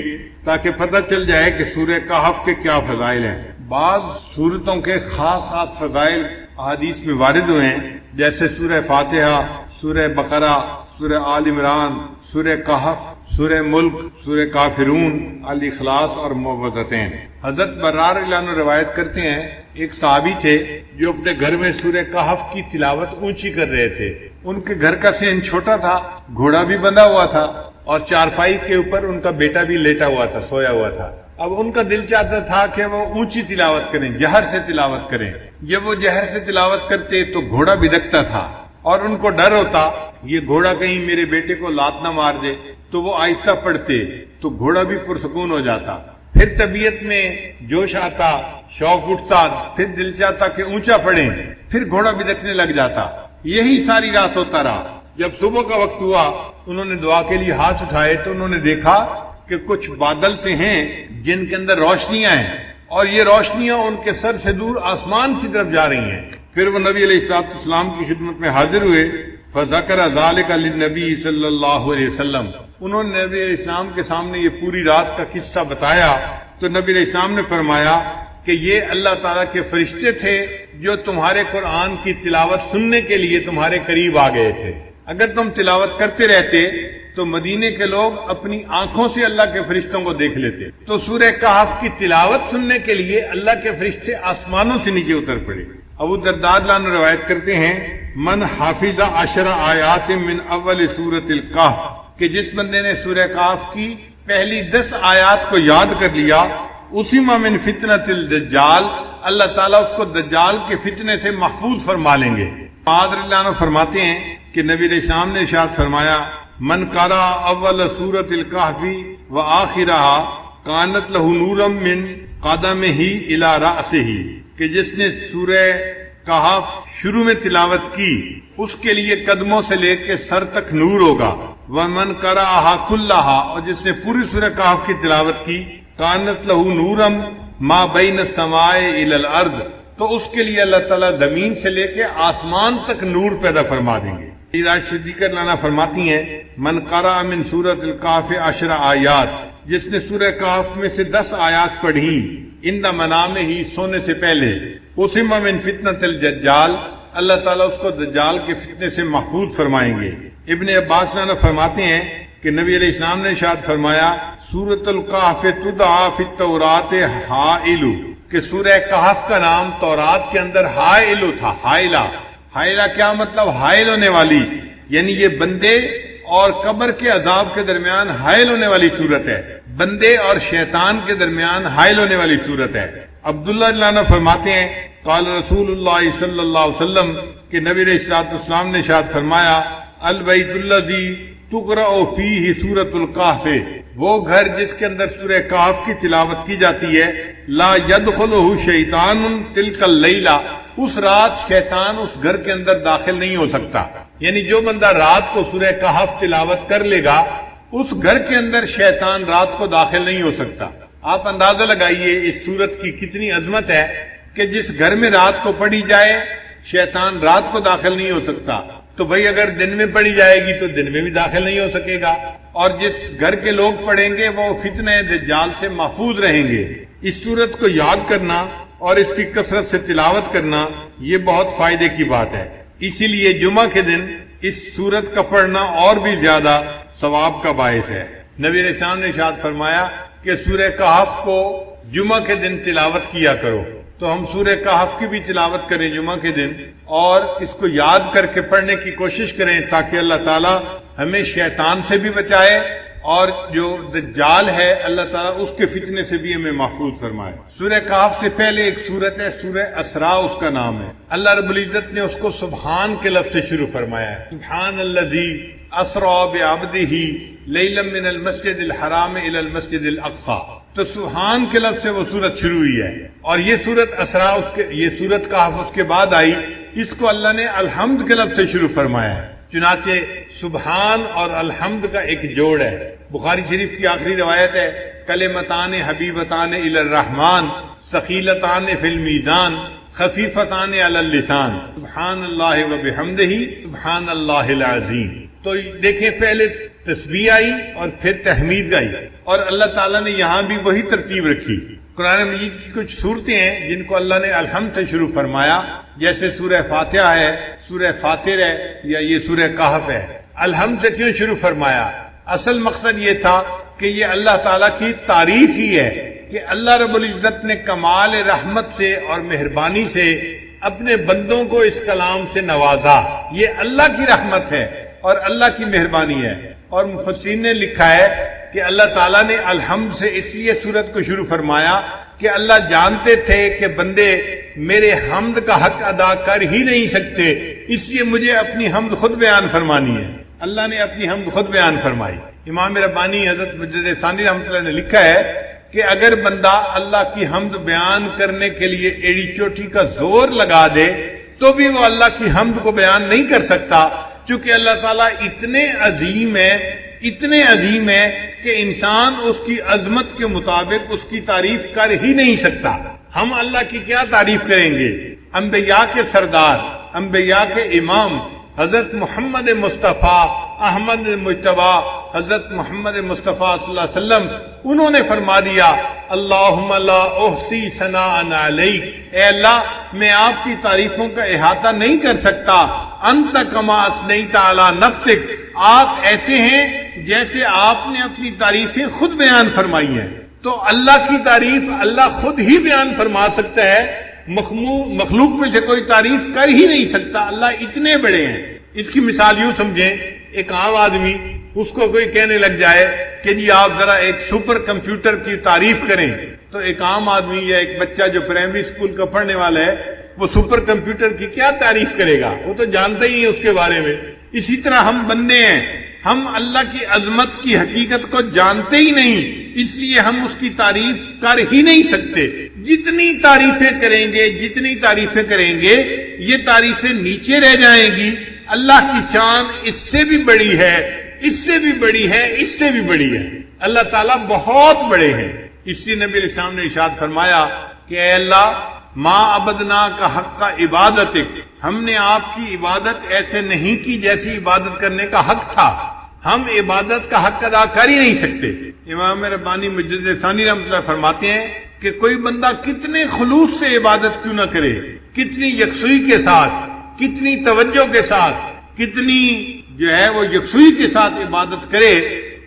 تاکہ پتہ چل جائے کہ سورہ کہف کے کیا فضائل ہیں. بعض سورتوں کے خاص خاص فضائل احادیث میں وارد ہوئے ہیں، جیسے سورہ فاتحہ، سورہ بقرہ، سورہ آل عمران، سورہ کہف، سورہ ملک، سورہ کافرون، الاخلاص اور معوذتین. حضرت برار رضی اللہ عنہ روایت کرتے ہیں ایک صحابی تھے جو اپنے گھر میں سورہ کہف کی تلاوت اونچی کر رہے تھے. ان کے گھر کا صحن چھوٹا تھا، گھوڑا بھی بندھا ہوا تھا اور چارپائی کے اوپر ان کا بیٹا بھی لیٹا ہوا تھا، سویا ہوا تھا. اب ان کا دل چاہتا تھا کہ وہ اونچی تلاوت کریں، جہر سے تلاوت کریں. جب وہ جہر سے تلاوت کرتے تو گھوڑا بدکتا تھا اور ان کو ڈر ہوتا یہ گھوڑا کہیں میرے بیٹے کو لات نہ مار دے. تو وہ آہستہ پڑھتے تو گھوڑا بھی پرسکون ہو جاتا. پھر طبیعت میں جوش آتا، شوق اٹھتا، پھر دل چاہتا کہ اونچا پڑھیں، پھر گھوڑا بدکنے لگ جاتا. یہی ساری رات ہوتا رہا. جب صبح کا وقت ہوا انہوں نے دعا کے لیے ہاتھ اٹھائے تو انہوں نے دیکھا کہ کچھ بادل سے ہیں جن کے اندر روشنیاں ہیں اور یہ روشنیاں ان کے سر سے دور آسمان کی طرف جا رہی ہیں. پھر وہ نبی علیہ السلام کی خدمت میں حاضر ہوئے. فذکر ذلک للنبی صلی اللہ علیہ وسلم، انہوں نے نبی علیہ السلام کے سامنے یہ پوری رات کا قصہ بتایا. تو نبی علیہ السلام نے فرمایا کہ یہ اللہ تعالیٰ کے فرشتے تھے جو تمہارے قرآن کی تلاوت سننے کے لیے تمہارے قریب آ گئے تھے. اگر تم تلاوت کرتے رہتے تو مدینے کے لوگ اپنی آنکھوں سے اللہ کے فرشتوں کو دیکھ لیتے. تو سورہ کہف کی تلاوت سننے کے لیے اللہ کے فرشتے آسمانوں سے نیچے اتر پڑے. ابو درداء رضی اللہ عنہ روایت کرتے ہیں من حافظ 10 آیات من اول سورۃ الکہف، کہ جس بندے نے سورہ کہف کی پہلی 10 آیات کو یاد کر لیا، اسم من فتنۃ الدجال، اللہ تعالیٰ اس کو دجال کے فتنے سے محفوظ فرما لیں گے. معاذ رضی اللہ عنہ فرماتے ہیں کہ نبی علیہ السلام نے ارشاد فرمایا من قرأ اول سورۃ الکہف وآخرہا کانت لہ نورا من قدمہ الی رأسہ، کہ جس نے سورہ کہف شروع میں تلاوت کی اس کے لیے قدموں سے لے کے سر تک نور ہوگا. ومن قرأہا کلہا، اور جس نے پوری سورہ کہف کی تلاوت کی کانت لہ نورا ما بین السماء الی الارض، تو اس کے لیے اللہ تعالیٰ زمین سے لے کے آسمان تک نور پیدا فرما دیں گے. صدیقہ لانا فرماتی ہیں من قرأ من سورۃ الکہف 10 آیات، جس نے سورہ کہف میں سے 10 آیات پڑھی عند منامہ ہی، سونے سے پہلے، اسم من فتنۃ الدجال، اللہ تعالیٰ اس کو دجال کے فتنے سے محفوظ فرمائیں گے. ابن عباس لانا فرماتے ہیں کہ نبی علیہ السلام نے ارشاد فرمایا سورۃ الکہف تدعى فی التوراۃ حائل، کہ سورہ کہف کا نام تورات کے اندر حائل تھا. حائلہ کیا مطلب؟ حائل ہونے والی، یعنی یہ بندے اور قبر کے عذاب کے درمیان حائل ہونے والی صورت ہے، بندے اور شیطان کے درمیان حائل ہونے والی صورت ہے. عبداللہ رضی اللہ عنہ فرماتے ہیں قال رسول اللہ صلی اللہ علیہ وسلم، کہ نبی علیہ الصلوۃ والسلام نے ارشاد فرمایا البیت الذی تقرأ فیہ سورۃ الکہف، وہ گھر جس کے اندر سورہ کہف کی تلاوت کی جاتی ہے، لا یدخلہ شیطان تلک اللیلہ، اس رات شیطان اس گھر کے اندر داخل نہیں ہو سکتا. یعنی جو بندہ رات کو سورہ کہف تلاوت کر لے گا اس گھر کے اندر شیطان رات کو داخل نہیں ہو سکتا. آپ اندازہ لگائیے اس سورت کی کتنی عظمت ہے کہ جس گھر میں رات کو پڑھی جائے شیطان رات کو داخل نہیں ہو سکتا، تو بھائی اگر دن میں پڑھی جائے گی تو دن میں بھی داخل نہیں ہو سکے گا، اور جس گھر کے لوگ پڑھیں گے وہ فتنہ دجال سے محفوظ رہیں گے۔ اس سورت کو یاد کرنا اور اس کی کثرت سے تلاوت کرنا یہ بہت فائدے کی بات ہے، اسی لیے جمعہ کے دن اس سورت کا پڑھنا اور بھی زیادہ ثواب کا باعث ہے۔ نبی علیہ السلام نے ارشاد فرمایا کہ سورہ کہف کو جمعہ کے دن تلاوت کیا کرو، تو ہم سورہ کہف کی بھی تلاوت کریں جمعہ کے دن اور اس کو یاد کر کے پڑھنے کی کوشش کریں تاکہ اللہ تعالیٰ ہمیں شیطان سے بھی بچائے اور جو دجال ہے اللہ تعالیٰ اس کے فتنے سے بھی ہمیں محفوظ فرمائے۔ سورہ کہف سے پہلے ایک سورت ہے سورہ اسراء، اس کا نام ہے۔ اللہ رب العزت نے اس کو سبحان کے لفظ سے شروع فرمایا ہے، سبحان الذی اسرا بعبدہ لیلا من المسجد الحرام الی المسجد الاقصی، تو سبحان کے لفظ سے وہ سورت شروع ہوئی ہے، اور یہ سورت اسراء یہ سورت کہف اس کے بعد آئی، اس کو اللہ نے الحمد کے لفظ سے شروع فرمایا ہے۔ چنانچہ سبحان اور الحمد کا ایک جوڑ ہے۔ بخاری شریف کی آخری روایت ہے، کلمتان حبیبتان الی الرحمن ثقیلتان فی المیزان خفیفتان علی اللسان سبحان اللہ و بحمدہ سبحان اللہ العظیم۔ تو دیکھیں پہلے تسبیح آئی اور پھر تحمید آئی، اور اللہ تعالیٰ نے یہاں بھی وہی ترتیب رکھی۔ قرآن مجید کی کچھ صورتیں ہیں جن کو اللہ نے الحمد سے شروع فرمایا، جیسے سورہ فاتحہ ہے، سورہ فاطر ہے، یا یہ سورہ کہف ہے۔ الحمد سے کیوں شروع فرمایا؟ اصل مقصد یہ تھا کہ یہ اللہ تعالیٰ کی تعریف ہی ہے کہ اللہ رب العزت نے کمال رحمت سے اور مہربانی سے اپنے بندوں کو اس کلام سے نوازا، یہ اللہ کی رحمت ہے اور اللہ کی مہربانی ہے۔ اور مفسرین نے لکھا ہے کہ اللہ تعالیٰ نے الحمد سے اس لیے سورت کو شروع فرمایا کہ اللہ جانتے تھے کہ بندے میرے حمد کا حق ادا کر ہی نہیں سکتے، اس لیے مجھے اپنی حمد خود بیان فرمانی ہے۔ اللہ نے اپنی حمد خود بیان فرمائی۔ امام ربانی حضرت مجدد ثانی رحمۃ اللہ نے لکھا ہے کہ اگر بندہ اللہ کی حمد بیان کرنے کے لیے ایڑی چوٹی کا زور لگا دے تو بھی وہ اللہ کی حمد کو بیان نہیں کر سکتا، چونکہ اللہ تعالیٰ اتنے عظیم ہے کہ انسان اس کی عظمت کے مطابق اس کی تعریف کر ہی نہیں سکتا۔ ہم اللہ کی کیا تعریف کریں گے؟ انبیاء کے سردار، انبیاء کے امام حضرت محمد مصطفیٰ احمد مجتبی حضرت محمد مصطفیٰ صلی اللہ علیہ وسلم، انہوں نے فرما دیا اللہم لا احصی ثناء علیک، اے اللہ میں آپ کی تعریفوں کا احاطہ نہیں کر سکتا، انت کما اثنیت علی نفسک، آپ ایسے ہیں جیسے آپ نے اپنی تعریفیں خود بیان فرمائی ہیں۔ تو اللہ کی تعریف اللہ خود ہی بیان فرما سکتا ہے، مخلوق میں سے کوئی تعریف کر ہی نہیں سکتا، اللہ اتنے بڑے ہیں۔ اس کی مثال یوں سمجھیں، ایک عام آدمی اس کو کوئی کہنے لگ جائے کہ جی آپ ذرا ایک سپر کمپیوٹر کی تعریف کریں، تو ایک عام آدمی یا ایک بچہ جو پرائمری اسکول کا پڑھنے والا ہے وہ سپر کمپیوٹر کی کیا تعریف کرے گا؟ وہ تو جانتا ہی ہے اس کے بارے میں۔ اسی طرح ہم بندے ہیں، ہم اللہ کی عظمت کی حقیقت کو جانتے ہی نہیں، اس لیے ہم اس کی تعریف کر ہی نہیں سکتے۔ جتنی تعریفیں کریں گے یہ تعریفیں نیچے رہ جائیں گی۔ اللہ کی شان اس سے بھی بڑی ہے، اس سے بھی بڑی ہے، اس سے بھی بڑی ہے۔ اللہ تعالیٰ بہت بڑے ہیں۔ اس لیے نبی علیہ السلام نے ارشاد فرمایا کہ اے اللہ ما عبدنا کا حق کا عبادتک، ہم نے آپ کی عبادت ایسے نہیں کی جیسی عبادت کرنے کا حق تھا، ہم عبادت کا حق ادا کر ہی نہیں سکتے۔ امام ربانی مجدد ثانی رحمۃ اللہ فرماتے ہیں کہ کوئی بندہ کتنے خلوص سے عبادت کیوں نہ کرے، کتنی یکسوئی کے ساتھ، کتنی توجہ کے ساتھ، کتنی وہ یکسوئی کے ساتھ عبادت کرے،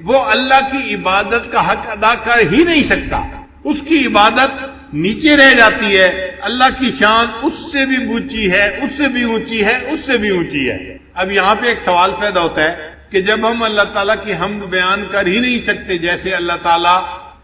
وہ اللہ کی عبادت کا حق ادا کر ہی نہیں سکتا، اس کی عبادت نیچے رہ جاتی ہے۔ اللہ کی شان اس سے بھی اونچی ہے، اس سے بھی اونچی ہے، اس سے بھی اونچی ہے۔ اب یہاں پہ ایک سوال پیدا ہوتا ہے کہ جب ہم اللہ تعالیٰ کی حمد بیان کر ہی نہیں سکتے جیسے اللہ تعالیٰ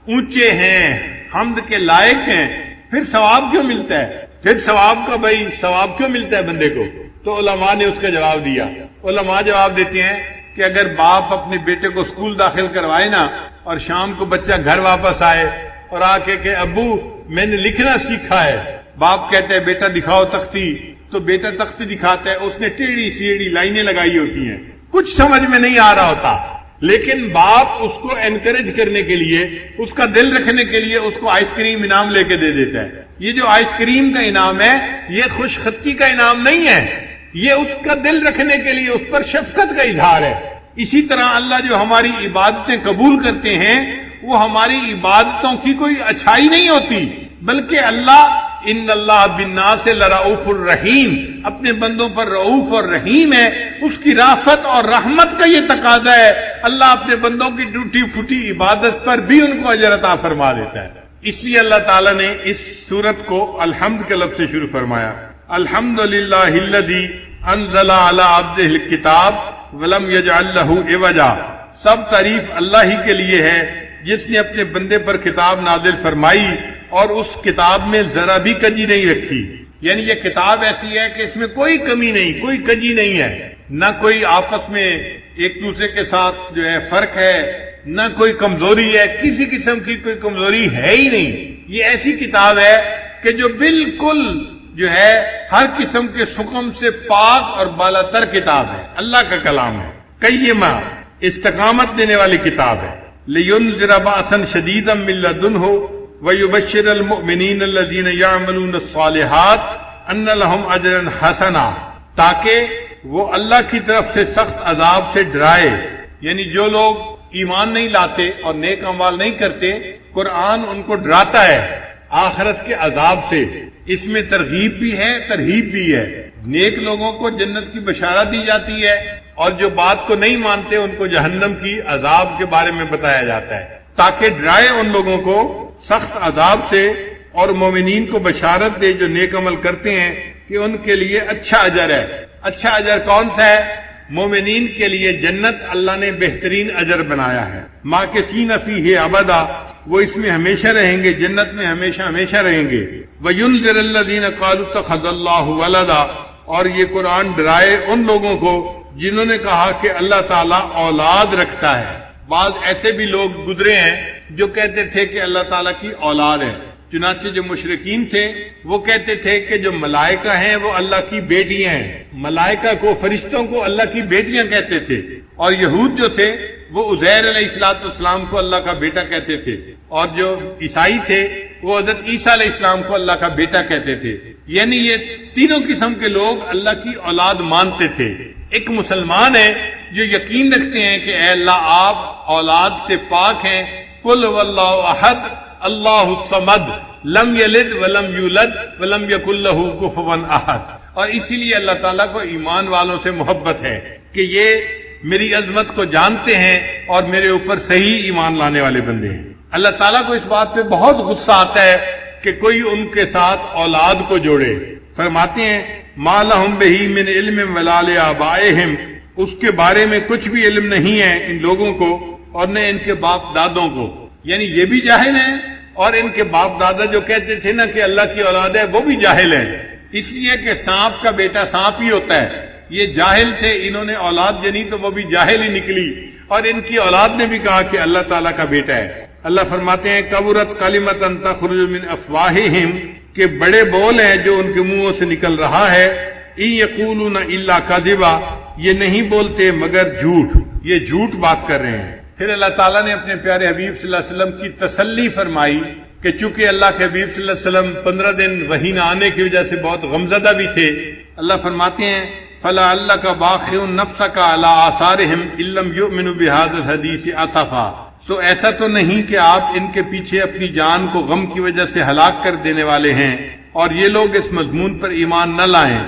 اونچے ہیں، حمد کے لائق ہیں، پھر ثواب کیوں ملتا ہے؟ پھر ثواب کیوں ملتا ہے بندے کو؟ تو علماء نے اس کا جواب دیا۔ علماء جواب دیتے ہیں کہ اگر باپ اپنے بیٹے کو اسکول داخل کروائے نا اور شام کو بچہ گھر واپس آئے اور آ کے کہ ابو میں نے لکھنا سیکھا ہے، باپ کہتا ہے بیٹا دکھاؤ تختی، تو بیٹا تختی دکھاتا ہے، اس نے ٹیڑھی سیڑھی لائنیں لگائی ہوتی ہیں، کچھ سمجھ میں نہیں آ رہا ہوتا، لیکن باپ اس کو انکریج کرنے کے لیے، اس کا دل رکھنے کے لیے اس کو آئس کریم انعام لے کے دے دیتا ہے. یہ جو آئس کریم کا انعام ہے یہ خوش خطی کا انعام نہیں ہے، یہ اس کا دل رکھنے کے لیے اس پر شفقت کا اظہار ہے. اسی طرح اللہ جو ہماری عبادتیں قبول کرتے ہیں وہ ہماری عبادتوں کی کوئی اچھائی نہیں ہوتی، بلکہ اللہ ان اللہ بالناس لرؤوف الرحیم، اپنے بندوں پر رؤوف اور رحیم ہے. اس کی رافت اور رحمت کا یہ تقاضا ہے، اللہ اپنے بندوں کی ٹوٹی پھوٹی عبادت پر بھی ان کو اجر عطا فرما دیتا ہے. اس لیے اللہ تعالیٰ نے اس سورت کو الحمد کے لفظ سے شروع فرمایا. الحمدللہ الذی انزل علی عبدہ الکتاب ولم یجعل لہ عوجا. سب تعریف اللہ ہی کے لیے ہے جس نے اپنے بندے پر کتاب نازل فرمائی اور اس کتاب میں ذرا بھی کجی نہیں رکھی. یعنی یہ کتاب ایسی ہے کہ اس میں کوئی کمی نہیں، کوئی کجی نہیں ہے، نہ کوئی آپس میں ایک دوسرے کے ساتھ جو ہے فرق ہے، نہ کوئی کمزوری ہے، کسی قسم کی کوئی کمزوری ہے ہی نہیں. یہ ایسی کتاب ہے کہ جو بالکل جو ہے ہر قسم کے سقم سے پاک اور بالا تر کتاب ہے، اللہ کا کلام ہے. قیمہ، استقامت دینے والی کتاب ہے. لِيُنذِرَ بَأْسًا شَدِيدًا مِّن لَّدُنْهُ وَيُبَشِّرَ الْمُؤْمِنِينَ الَّذِينَ يَعْمَلُونَ الصَّالِحَاتِ أَنَّ لَهُمْ أَجْرًا حَسَنًا، تاکہ وہ اللہ کی طرف سے سخت عذاب سے ڈرائے. یعنی جو لوگ ایمان نہیں لاتے اور نیک اعمال نہیں کرتے، قرآن ان کو ڈراتا ہے آخرت کے عذاب سے. اس میں ترغیب بھی ہے، ترہیب بھی ہے. نیک لوگوں کو جنت کی بشارت دی جاتی ہے اور جو بات کو نہیں مانتے ان کو جہنم کی عذاب کے بارے میں بتایا جاتا ہے، تاکہ ڈرائے ان لوگوں کو سخت عذاب سے اور مومنین کو بشارت دے جو نیک عمل کرتے ہیں کہ ان کے لیے اچھا اجر ہے. اچھا اجر کون سا ہے؟ مومنین کے لیے جنت اللہ نے بہترین اجر بنایا ہے. ماکثین فیہ ابدا، وہ اس میں ہمیشہ رہیں گے، جنت میں ہمیشہ ہمیشہ رہیں گے. وَيُنذِرَ الَّذِينَ قَالُوا اتَّخَذَ اللَّهُ وَلَدًا، اور یہ قرآن ڈرائے ان لوگوں کو جنہوں نے کہا کہ اللہ تعالیٰ اولاد رکھتا ہے. بعض ایسے بھی لوگ گزرے ہیں جو کہتے تھے کہ اللہ تعالیٰ کی اولاد ہے. چنانچہ جو مشرکین تھے وہ کہتے تھے کہ جو ملائکہ ہیں وہ اللہ کی بیٹیاں ہیں، ملائکہ کو، فرشتوں کو اللہ کی بیٹیاں کہتے تھے. اور یہود جو تھے وہ عزیر علیہ السلام کو اللہ کا بیٹا کہتے تھے، اور جو عیسائی تھے وہ حضرت عیسیٰ علیہ السلام کو اللہ کا بیٹا کہتے تھے. یعنی یہ تینوں قسم کے لوگ اللہ کی اولاد مانتے تھے. ایک مسلمان ہے جو یقین رکھتے ہیں کہ اے اللہ آپ اولاد سے پاک ہیں. قل واللہ احد اللہ الصمد لم یلد ولم یولد ولم یکن لہ کفوا احد. اور اسی لیے اللہ تعالیٰ کو ایمان والوں سے محبت ہے کہ یہ میری عظمت کو جانتے ہیں اور میرے اوپر صحیح ایمان لانے والے بندے ہیں. اللہ تعالیٰ کو اس بات پہ بہت غصہ آتا ہے کہ کوئی ان کے ساتھ اولاد کو جوڑے. فرماتے ہیں ما لہم بہ من علم ولا لآبائہم، اس کے بارے میں کچھ بھی علم نہیں ہے ان لوگوں کو اور نہ ان کے باپ دادوں کو. یعنی یہ بھی جاہل ہیں اور ان کے باپ دادا جو کہتے تھے نا کہ اللہ کی اولاد ہے وہ بھی جاہل ہیں. اس لیے کہ سانپ کا بیٹا سانپ ہی ہوتا ہے. یہ جاہل تھے، انہوں نے اولاد جنی تو وہ بھی جاہل ہی نکلی، اور ان کی اولاد نے بھی کہا کہ اللہ تعالیٰ کا بیٹا ہے. اللہ فرماتے ہیں کبرت کلمۃ تخرج من افواہہم، کہ بڑے بول ہیں جو ان کے منہوں سے نکل رہا ہے. ان یقولون الا کذبا، یہ نہیں بولتے مگر جھوٹ، یہ جھوٹ بات کر رہے ہیں. پھر اللہ تعالیٰ نے اپنے پیارے حبیب صلی اللہ علیہ وسلم کی تسلی فرمائی کہ چونکہ اللہ کے حبیب صلی اللہ علیہ وسلم 15 دن وحی نہ آنے کی وجہ سے بہت غمزدہ بھی تھے. اللہ فرماتے ہیں فَلَعَلَّكَ بَاخِعٌ نَفْسَكَ عَلَىٰ آثَارِهِمْ إِن لَّمْ يُؤْمِنُوا بِهَٰذَا الْحَدِيثِ أَسَفًا. سو ایسا تو نہیں کہ آپ ان کے پیچھے اپنی جان کو غم کی وجہ سے ہلاک کر دینے والے ہیں اور یہ لوگ اس مضمون پر ایمان نہ لائیں.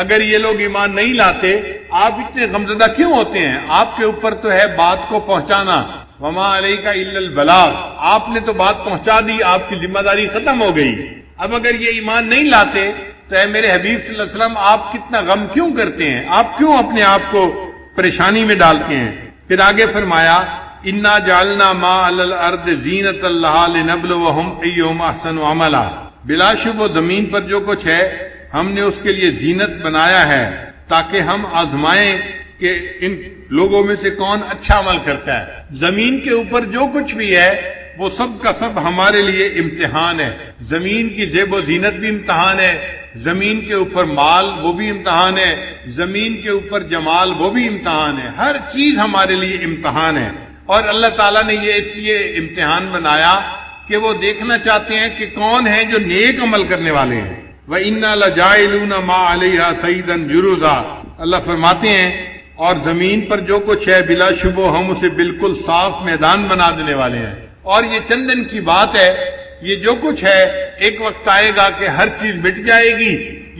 اگر یہ لوگ ایمان نہیں لاتے آپ اتنے غمزدہ کیوں ہوتے ہیں؟ آپ کے اوپر تو ہے بات کو پہنچانا. وما علیک الا البلاغ، آپ نے تو بات پہنچا دی، آپ کی ذمہ داری ختم ہو گئی. اب اگر یہ ایمان نہیں لاتے تو اے میرے حبیب صلی اللہ علیہ وسلم آپ کتنا غم کیوں کرتے ہیں؟ آپ کیوں اپنے آپ کو پریشانی میں ڈالتے ہیں؟ پھر آگے فرمایا انا جعلنا ما علی الارض زینۃ لها لنبلوہم ایہم احسن عملا. بلا شبہ زمین پر جو کچھ ہے ہم نے اس کے لیے زینت بنایا ہے تاکہ ہم آزمائیں کہ ان لوگوں میں سے کون اچھا عمل کرتا ہے. زمین کے اوپر جو کچھ بھی ہے وہ سب کا سب ہمارے لیے امتحان ہے. زمین کی زیب و زینت بھی امتحان ہے، زمین کے اوپر مال وہ بھی امتحان ہے، زمین کے اوپر جمال وہ بھی امتحان ہے، ہر چیز ہمارے لیے امتحان ہے. اور اللہ تعالیٰ نے یہ اس لیے امتحان بنایا کہ وہ دیکھنا چاہتے ہیں کہ کون ہیں جو نیک عمل کرنے والے ہیں. وَإِنَّا لَجَاعِلُونَ مَا عَلَيْهَا سَيِّدًا جُرُزًا. اللہ فرماتے ہیں اور زمین پر جو کچھ ہے بلا شبہ ہم اسے بالکل صاف میدان بنا دینے والے ہیں. اور یہ چند دن کی بات ہے، یہ جو کچھ ہے ایک وقت آئے گا کہ ہر چیز مٹ جائے گی،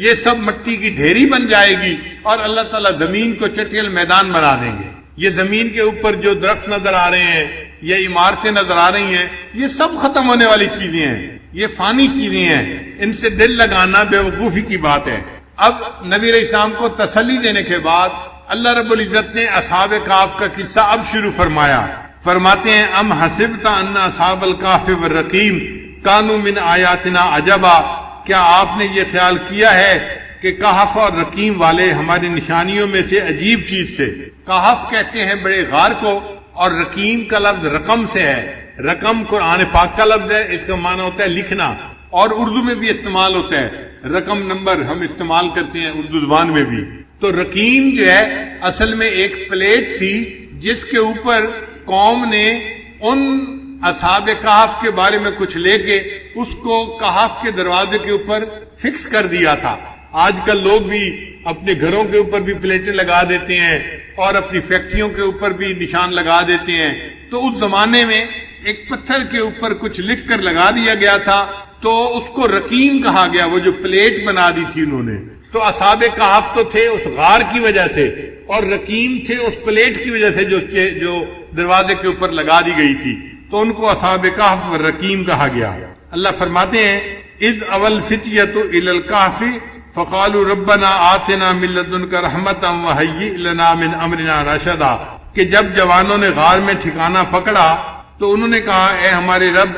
یہ سب مٹی کی ڈھیری بن جائے گی اور اللہ تعالیٰ زمین کو چٹیل میدان بنا دیں گے. یہ زمین کے اوپر جو درخت نظر آ رہے ہیں یا عمارتیں نظر آ رہی ہیں، یہ سب ختم ہونے والی چیزیں ہیں، یہ فانی چیزیں ہیں، ان سے دل لگانا بے وقوفی کی بات ہے. اب نبی علیہ السلام کو تسلی دینے کے بعد اللہ رب العزت نے اصحاب کہف کا قصہ اب شروع فرمایا. فرماتے ہیں ام حسبت ان اصحاب الکہف والرقیم کانوا من آیاتنا عجبا. کیا آپ نے یہ خیال کیا ہے کہ کہف اور رقیم والے ہماری نشانیوں میں سے عجیب چیز تھے؟ کہف کہتے ہیں بڑے غار کو، اور رقیم کا لفظ رقم سے ہے. رقم قرآن پاک کا لفظ ہے، اس کا معنی ہوتا ہے لکھنا، اور اردو میں بھی استعمال ہوتا ہے. رقم نمبر ہم استعمال کرتے ہیں اردو زبان میں بھی. تو رقیم جو ہے اصل میں ایک پلیٹ تھی جس کے اوپر قوم نے ان اصحاب کہف کے بارے میں کچھ لے کے اس کو کہف کے دروازے کے اوپر فکس کر دیا تھا. آج کل لوگ بھی اپنے گھروں کے اوپر بھی پلیٹیں لگا دیتے ہیں اور اپنی فیکٹریوں کے اوپر بھی نشان لگا دیتے ہیں. تو اس زمانے میں ایک پتھر کے اوپر کچھ لکھ کر لگا دیا گیا تھا، تو اس کو رقیم کہا گیا، وہ جو پلیٹ بنا دی تھی انہوں نے. تو اصحاب کہف تو تھے اس غار کی وجہ سے، اور رقیم تھے اس پلیٹ کی وجہ سے جو دروازے کے اوپر لگا دی گئی تھی، تو ان کو اصحاب کہف و رقیم کہا گیا. اللہ فرماتے ہیں اذ اول فتیۃ الی الکہف فقالوا ربنا آتنا من لدنک رحمتا وہیئ لنا من امرنا رشدا. کہ جب جوانوں نے غار میں ٹھکانہ پکڑا تو انہوں نے کہا اے ہمارے رب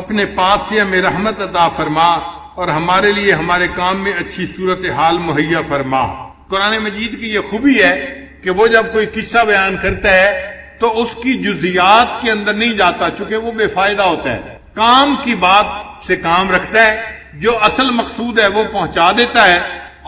اپنے پاس سے ہمیں رحمت عطا فرما اور ہمارے لیے ہمارے کام میں اچھی صورتحال مہیا فرما. قرآن مجید کی یہ خوبی ہے کہ وہ جب کوئی قصہ بیان کرتا ہے تو اس کی جزیات کے اندر نہیں جاتا، چونکہ وہ بے فائدہ ہوتا ہے. کام کی بات سے کام رکھتا ہے، جو اصل مقصود ہے وہ پہنچا دیتا ہے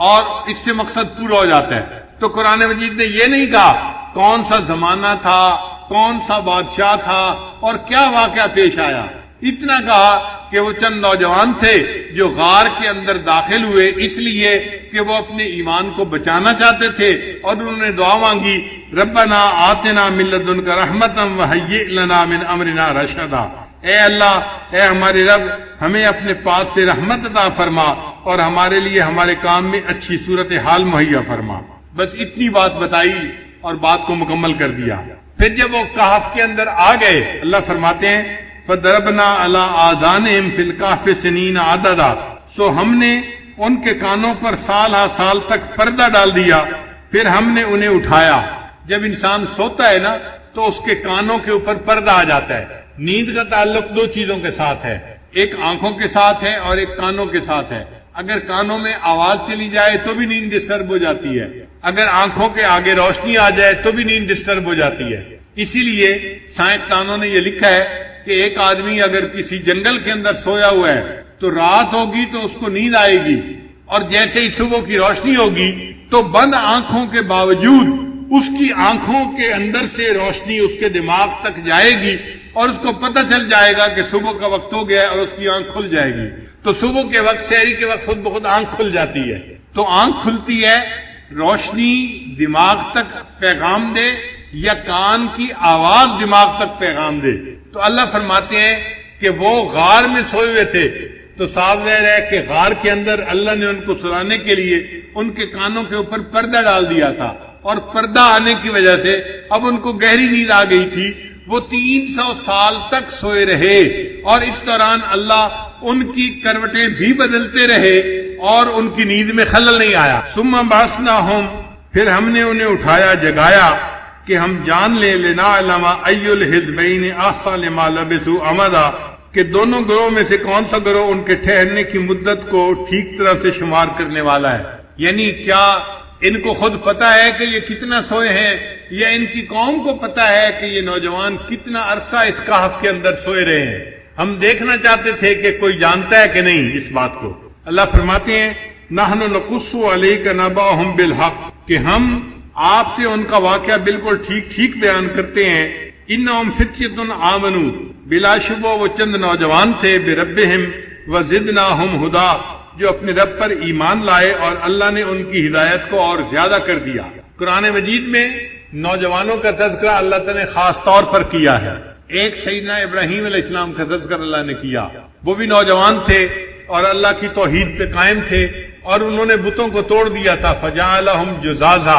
اور اس سے مقصد پورا ہو جاتا ہے. تو قرآن مجید نے یہ نہیں کہا کون سا زمانہ تھا، کون سا بادشاہ تھا اور کیا واقعہ پیش آیا. اتنا کہا کہ وہ چند نوجوان تھے جو غار کے اندر داخل ہوئے اس لیے کہ وہ اپنے ایمان کو بچانا چاہتے تھے، اور انہوں نے دعا مانگی ربنا آتنا من لدنک رحمتا وہیئ لنا من امرنا رشدا. اے اللہ، اے ہمارے رب، ہمیں اپنے پاس سے رحمت عطا فرما اور ہمارے لیے ہمارے کام میں اچھی صورتحال مہیا فرما. بس اتنی بات بتائی اور بات کو مکمل کر دیا. پھر جب وہ کہف کے اندر آ گئے، اللہ فرماتے ہیں فَضَرَبْنَا عَلَىٰ آذَانِهِمْ فِي الْكَهْفِ سِنِينَ عَدَدًا. سو ہم نے ان کے کانوں پر سال ہا سال تک پردہ ڈال دیا، پھر ہم نے انہیں اٹھایا. جب انسان سوتا ہے نا تو اس کے کانوں کے اوپر پردہ آ جاتا ہے. نیند کا تعلق دو چیزوں کے ساتھ ہے، ایک آنکھوں کے ساتھ ہے اور ایک کانوں کے ساتھ ہے. اگر کانوں میں آواز چلی جائے تو بھی نیند ڈسٹرب ہو جاتی ہے، اگر آنکھوں کے آگے روشنی آ جائے تو بھی نیند ڈسٹرب ہو جاتی ہے. اسی لیے سائنسدانوں نے یہ لکھا ہے کہ ایک آدمی اگر کسی جنگل کے اندر سویا ہوا ہے تو رات ہوگی تو اس کو نیند آئے گی، اور جیسے ہی صبح کی روشنی ہوگی تو بند آنکھوں کے باوجود اس کی آنکھوں کے اندر سے روشنی اس کے دماغ تک جائے گی اور اس کو پتہ چل جائے گا کہ صبح کا وقت ہو گیا ہے اور اس کی آنکھ کھل جائے گی. تو صبح کے وقت، سحری کے وقت خود بخود آنکھ کھل جاتی ہے. تو آنکھ کھلتی ہے روشنی دماغ تک پیغام دے یا کان کی آواز دماغ تک پیغام دے. تو اللہ فرماتے ہیں کہ وہ غار میں سوئے ہوئے تھے، تو صاف ظاہر ہے کہ غار کے اندر اللہ نے ان کو سلانے کے لیے ان کے کانوں کے اوپر پردہ ڈال دیا تھا، اور پردہ آنے کی وجہ سے اب ان کو گہری نیند آ گئی تھی. وہ 300 سال تک سوئے رہے، اور اس دوران اللہ ان کی کروٹیں بھی بدلتے رہے اور ان کی نیند میں خلل نہیں آیا. ثم بعثناہم، پھر ہم نے انہیں اٹھایا، جگایا کہ ہم جان لیں لنعلم ای الحزبین احصی لما لبثوا امدا، کہ دونوں گروہ میں سے کون سا گروہ ان کے ٹھہرنے کی مدت کو ٹھیک طرح سے شمار کرنے والا ہے. یعنی کیا ان کو خود پتا ہے کہ یہ کتنا سوئے ہیں، یا ان کی قوم کو پتا ہے کہ یہ نوجوان کتنا عرصہ اس کہف کے اندر سوئے رہے ہیں؟ ہم دیکھنا چاہتے تھے کہ کوئی جانتا ہے کہ نہیں اس بات کو. اللہ فرماتے ہیں نحن نقص علیک نبأہم بالحق، کہ ہم آپ سے ان کا واقعہ بالکل ٹھیک ٹھیک بیان کرتے ہیں. انہم فتیۃ آمنوا، بلا شبہ وہ چند نوجوان تھے، بربہم وزدناہم ہدی، جو اپنے رب پر ایمان لائے اور اللہ نے ان کی ہدایت کو اور زیادہ کر دیا. قرآن مجید میں نوجوانوں کا تذکرہ اللہ تعالیٰ نے خاص طور پر کیا ہے. ایک سیدنا ابراہیم علیہ السلام کا تذکرہ اللہ نے کیا. وہ بھی نوجوان تھے اور اللہ کی توحید پہ قائم تھے، اور انہوں نے بتوں کو توڑ دیا تھا. فجعلہم جذاذا،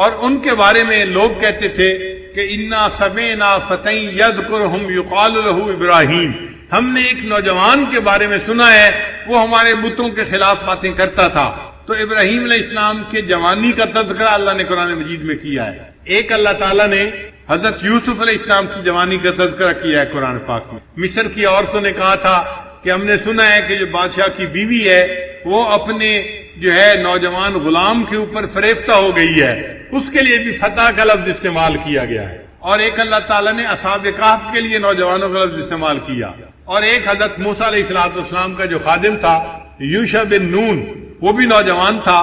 اور ان کے بارے میں لوگ کہتے تھے کہ انا سمعنا فتى یذکرہم یقال لہ ابراہیم، ہم نے ایک نوجوان کے بارے میں سنا ہے وہ ہمارے بتوں کے خلاف باتیں کرتا تھا. تو ابراہیم علیہ السلام کے جوانی کا تذکرہ اللہ نے قرآن مجید میں کیا ہے. ایک اللہ تعالیٰ نے حضرت یوسف علیہ السلام کی جوانی کا تذکرہ کیا ہے قرآن پاک میں. مصر کی عورتوں نے کہا تھا کہ ہم نے سنا ہے کہ جو بادشاہ کی بیوی ہے وہ اپنے جو ہے نوجوان غلام کے اوپر فریفتہ ہو گئی ہے، اس کے لیے بھی فتح کا لفظ استعمال کیا گیا ہے. اور ایک اللہ تعالیٰ نے اصحاب کہف کے لیے نوجوانوں کا لفظ استعمال کیا. اور ایک حضرت موسیٰ علیہ السلام کا جو خادم تھا یوشع بن نون، وہ بھی نوجوان تھا،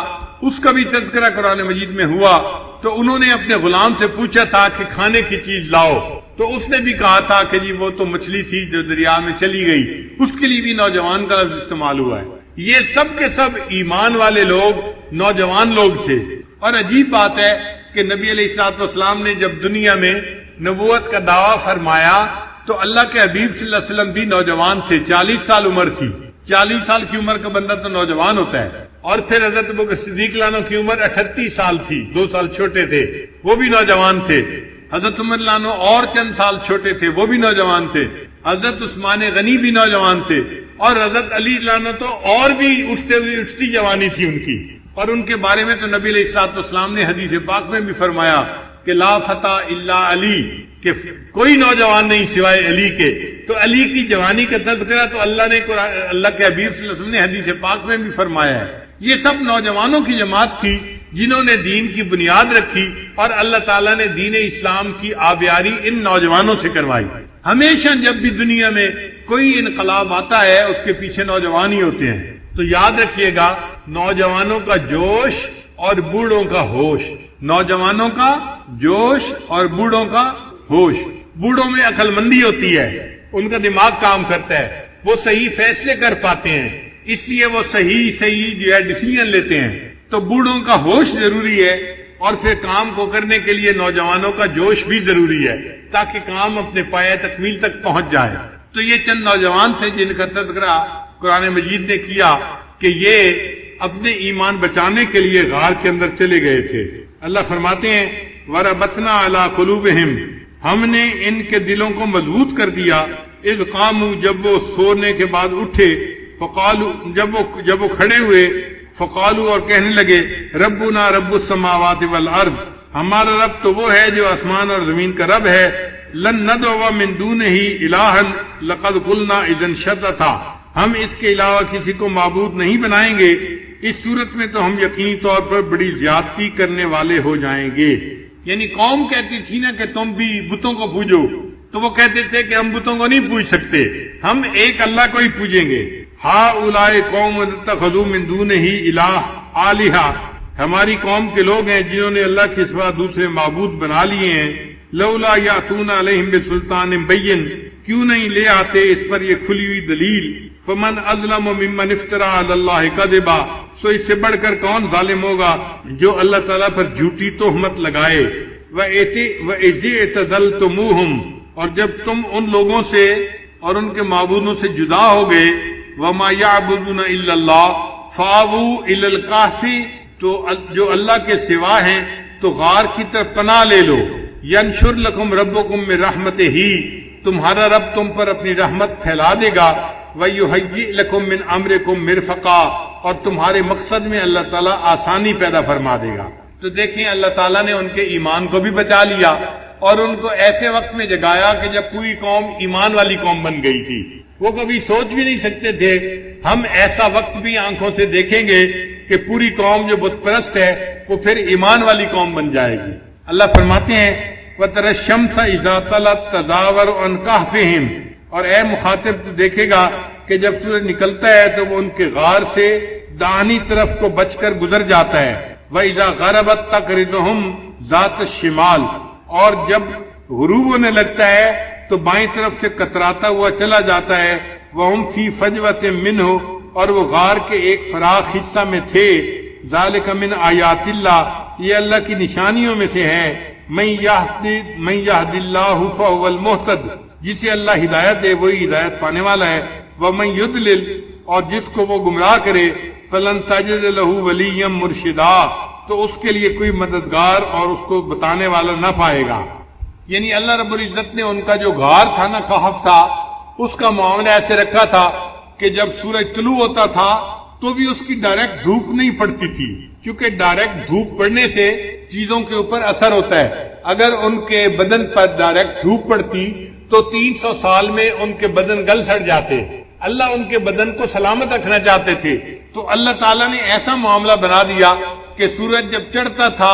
اس کا بھی تذکرہ قرآن مجید میں ہوا. تو انہوں نے اپنے غلام سے پوچھا تھا کہ کھانے کی چیز لاؤ، تو اس نے بھی کہا تھا کہ جی وہ تو مچھلی تھی جو دریا میں چلی گئی، اس کے لیے بھی نوجوان کا لفظ استعمال ہوا ہے. یہ سب کے سب ایمان والے لوگ نوجوان لوگ تھے. اور عجیب بات ہے کہ نبی علیہ الصلوۃ والسلام نے جب دنیا میں نبوت کا دعویٰ فرمایا تو اللہ کے حبیب صلی اللہ علیہ وسلم بھی نوجوان تھے، 40 سال عمر تھی. 40 سال کی عمر کا بندہ تو نوجوان ہوتا ہے. اور پھر حضرت ابوبکر صدیق لانو کی عمر 38 سال تھی، 2 سال چھوٹے تھے، وہ بھی نوجوان تھے. حضرت عمر لانو اور چند سال چھوٹے تھے، وہ بھی نوجوان تھے. حضرت عثمان غنی بھی نوجوان تھے، اور حضرت علی لانو تو اور بھی اٹھتی جوانی تھی ان کی. اور ان کے بارے میں تو نبی علیہ الصلوۃ والسلام نے حدیث پاک میں بھی فرمایا کہ لا فتح الا علی، کہ کوئی نوجوان نہیں سوائے علی کے. تو علی کی جوانی کا تذکرہ تو اللہ کے حبیب صلی اللہ علیہ وسلم نے حدیث پاک میں بھی فرمایا ہے. یہ سب نوجوانوں کی جماعت تھی جنہوں نے دین کی بنیاد رکھی، اور اللہ تعالیٰ نے دین اسلام کی آبیاری ان نوجوانوں سے کروائی. ہمیشہ جب بھی دنیا میں کوئی انقلاب آتا ہے اس کے پیچھے نوجوان ہی ہوتے ہیں. تو یاد رکھیے گا، نوجوانوں کا جوش اور بوڑھوں کا ہوش، نوجوانوں کا جوش اور بوڑھوں کا ہوش. بوڑھوں میں عقل مندی ہوتی ہے، ان کا دماغ کام کرتا ہے، وہ صحیح فیصلے کر پاتے ہیں، اس لیے وہ صحیح جو ہے ڈیسیژن لیتے ہیں. تو بوڑھوں کا ہوش ضروری ہے، اور پھر کام کو کرنے کے لیے نوجوانوں کا جوش بھی ضروری ہے تاکہ کام اپنے پایہ تکمیل تک پہنچ جائے. تو یہ چند نوجوان تھے جن کا تذکرہ قرآن مجید نے کیا کہ یہ اپنے ایمان بچانے کے لیے غار کے اندر چلے گئے تھے. اللہ فرماتے ہیں وَرَبَطْنَا عَلَىٰ قُلُوبِهِمْ، ہم نے ان کے دلوں کو مضبوط کر دیا. اذ قاموا، جب وہ سونے کے بعد اٹھے، فقالوا، جب وہ کھڑے ہوئے، فقالوا، اور کہنے لگے ربنا رب السماوات والارض، ہمارا رب تو وہ ہے جو آسمان اور زمین کا رب ہے. لن ندعو من دونہ الہا لقد قلنا اذا شططا، ہم اس کے علاوہ کسی کو معبود نہیں بنائیں گے، اس صورت میں تو ہم یقینی طور پر بڑی زیادتی کرنے والے ہو جائیں گے. یعنی قوم کہتی تھی نا کہ تم بھی بتوں کو پوجو، تو وہ کہتے تھے کہ ہم بتوں کو نہیں پوج سکتے، ہم ایک اللہ کو ہی پوجیں گے. ہؤلاء قوم اتخذوا من دونہ الہ آلہہ، ہماری قوم کے لوگ ہیں جنہوں نے اللہ کے سوا دوسرے معبود بنا لیے ہیں. لولا یاتون علیہم بسلطان بین، کیوں نہیں لے آتے اس پر یہ کھلی ہوئی دلیل. فمن اظلم ممن افترى علی اللہ کذبا، سو اس سے بڑھ کر کون ظالم ہوگا جو اللہ تعالیٰ پر جھوٹی تہمت لگائے. وَإِذِ اعْتَزَلْتُمُوهُمْ، اور جب تم ان لوگوں سے اور ان کے معبودوں سے جدا ہو گئے. وَمَا يَعْبُدُونَ إِلَّا اللَّهِ فَآوُوا إِلَى الْكَهْفِ، تو جو اللہ کے سوا ہیں تو غار کی طرف پناہ لے لو. يَنشُرْ لَكُمْ رَبُّكُمْ مِنْ رَحْمَتِهِ، تمہارا رب تم پر اپنی رحمت پھیلا دے گا. وَيُهَيِّئْ لَكُمْ مِنْ أَمْرِكُمْ مِرْفَقًا، اور تمہارے مقصد میں اللہ تعالیٰ آسانی پیدا فرما دے گا. تو دیکھیں اللہ تعالیٰ نے ان کے ایمان کو بھی بچا لیا اور ان کو ایسے وقت میں جگایا کہ جب پوری قوم ایمان والی قوم بن گئی تھی. وہ کبھی سوچ بھی نہیں سکتے تھے ہم ایسا وقت بھی آنکھوں سے دیکھیں گے کہ پوری قوم جو بت پرست ہے وہ پھر ایمان والی قوم بن جائے گی. اللہ فرماتے ہیں وَتَرَى الشَّمْسَ إِذَا طَلَعَتْ تَزَاوَرُ عَنْ كَهْفِهِمْ، اور اے مخاطب تو دیکھے گا کہ جب سورج نکلتا ہے تو وہ ان کے غار سے داہنی طرف کو بچ کر گزر جاتا ہے، وَإِذَا غَرَبَتْ تَقْرِضُهُمْ ذَاتَ الشِّمَالِ، اور جب غروب ہونے لگتا ہے تو بائیں طرف سے کتراتا ہوا چلا جاتا ہے، وَهُمْ فِي فَجْوَةٍ مِّنْهُ، اور وہ غار کے ایک فراخ حصہ میں تھے، ذَلِكَ مِنْ آیاتِ اللَّهِ، یہ اللہ کی نشانیوں میں سے ہے، مَن يَهْدِ اللَّهُ فَهُوَ الْمُهْتَدِ، جسے اللہ ہدایت دے وہی ہدایت پانے والا ہے، وَمَن يُضْلِلْ، اور جس کو وہ گمراہ کرے، فَلَن تَجِدَ لَهُ وَلِيًّا مُرْشِدًا، تو اس کے لیے کوئی مددگار اور اس کو بتانے والا نہ پائے گا۔ یعنی اللہ رب العزت نے ان کا جو غار تھا نا، کہف تھا، اس کا معاملہ ایسے رکھا تھا کہ جب سورج طلوع ہوتا تھا تو بھی اس کی ڈائریکٹ دھوپ نہیں پڑتی تھی، کیونکہ ڈائریکٹ دھوپ پڑنے سے چیزوں کے اوپر اثر ہوتا ہے۔ اگر ان کے بدن پر ڈائریکٹ دھوپ پڑتی تو 300 سال میں ان کے بدن گل سڑ جاتے۔ اللہ ان کے بدن کو سلامت رکھنا چاہتے تھے، تو اللہ تعالیٰ نے ایسا معاملہ بنا دیا کہ سورج جب چڑھتا تھا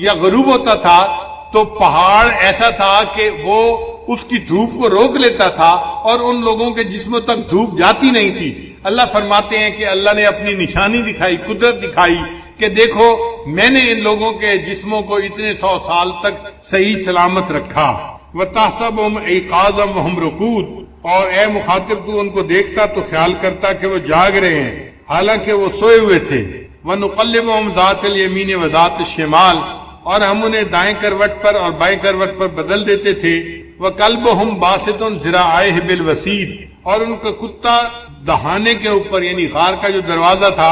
یا غروب ہوتا تھا تو پہاڑ ایسا تھا کہ وہ اس کی دھوپ کو روک لیتا تھا اور ان لوگوں کے جسموں تک دھوپ جاتی نہیں تھی۔ اللہ فرماتے ہیں کہ اللہ نے اپنی نشانی دکھائی، قدرت دکھائی کہ دیکھو میں نے ان لوگوں کے جسموں کو اتنے 100 سال تک صحیح سلامت رکھا۔ وَتَحْسَبُهُمْ أَيْقَاظًا وَهُمْ رُقُودٌ، اور اے مخاطب تو ان کو دیکھتا تو خیال کرتا کہ وہ جاگ رہے ہیں حالانکہ وہ سوئے ہوئے تھے۔ وَنُقَلِّبُهُمْ ذَاتَ الْيَمِينِ وَذَاتِ الشِّمَالِ، اور ہم انہیں دائیں کروٹ پر اور بائیں کروٹ پر بدل دیتے تھے۔ وَكَلْبُهُمْ بَاسِطٌ ذِرَاعَيْهِ بِالْوَسِيدِ، اور ان کا کتا دہانے کے اوپر یعنی غار کا جو دروازہ تھا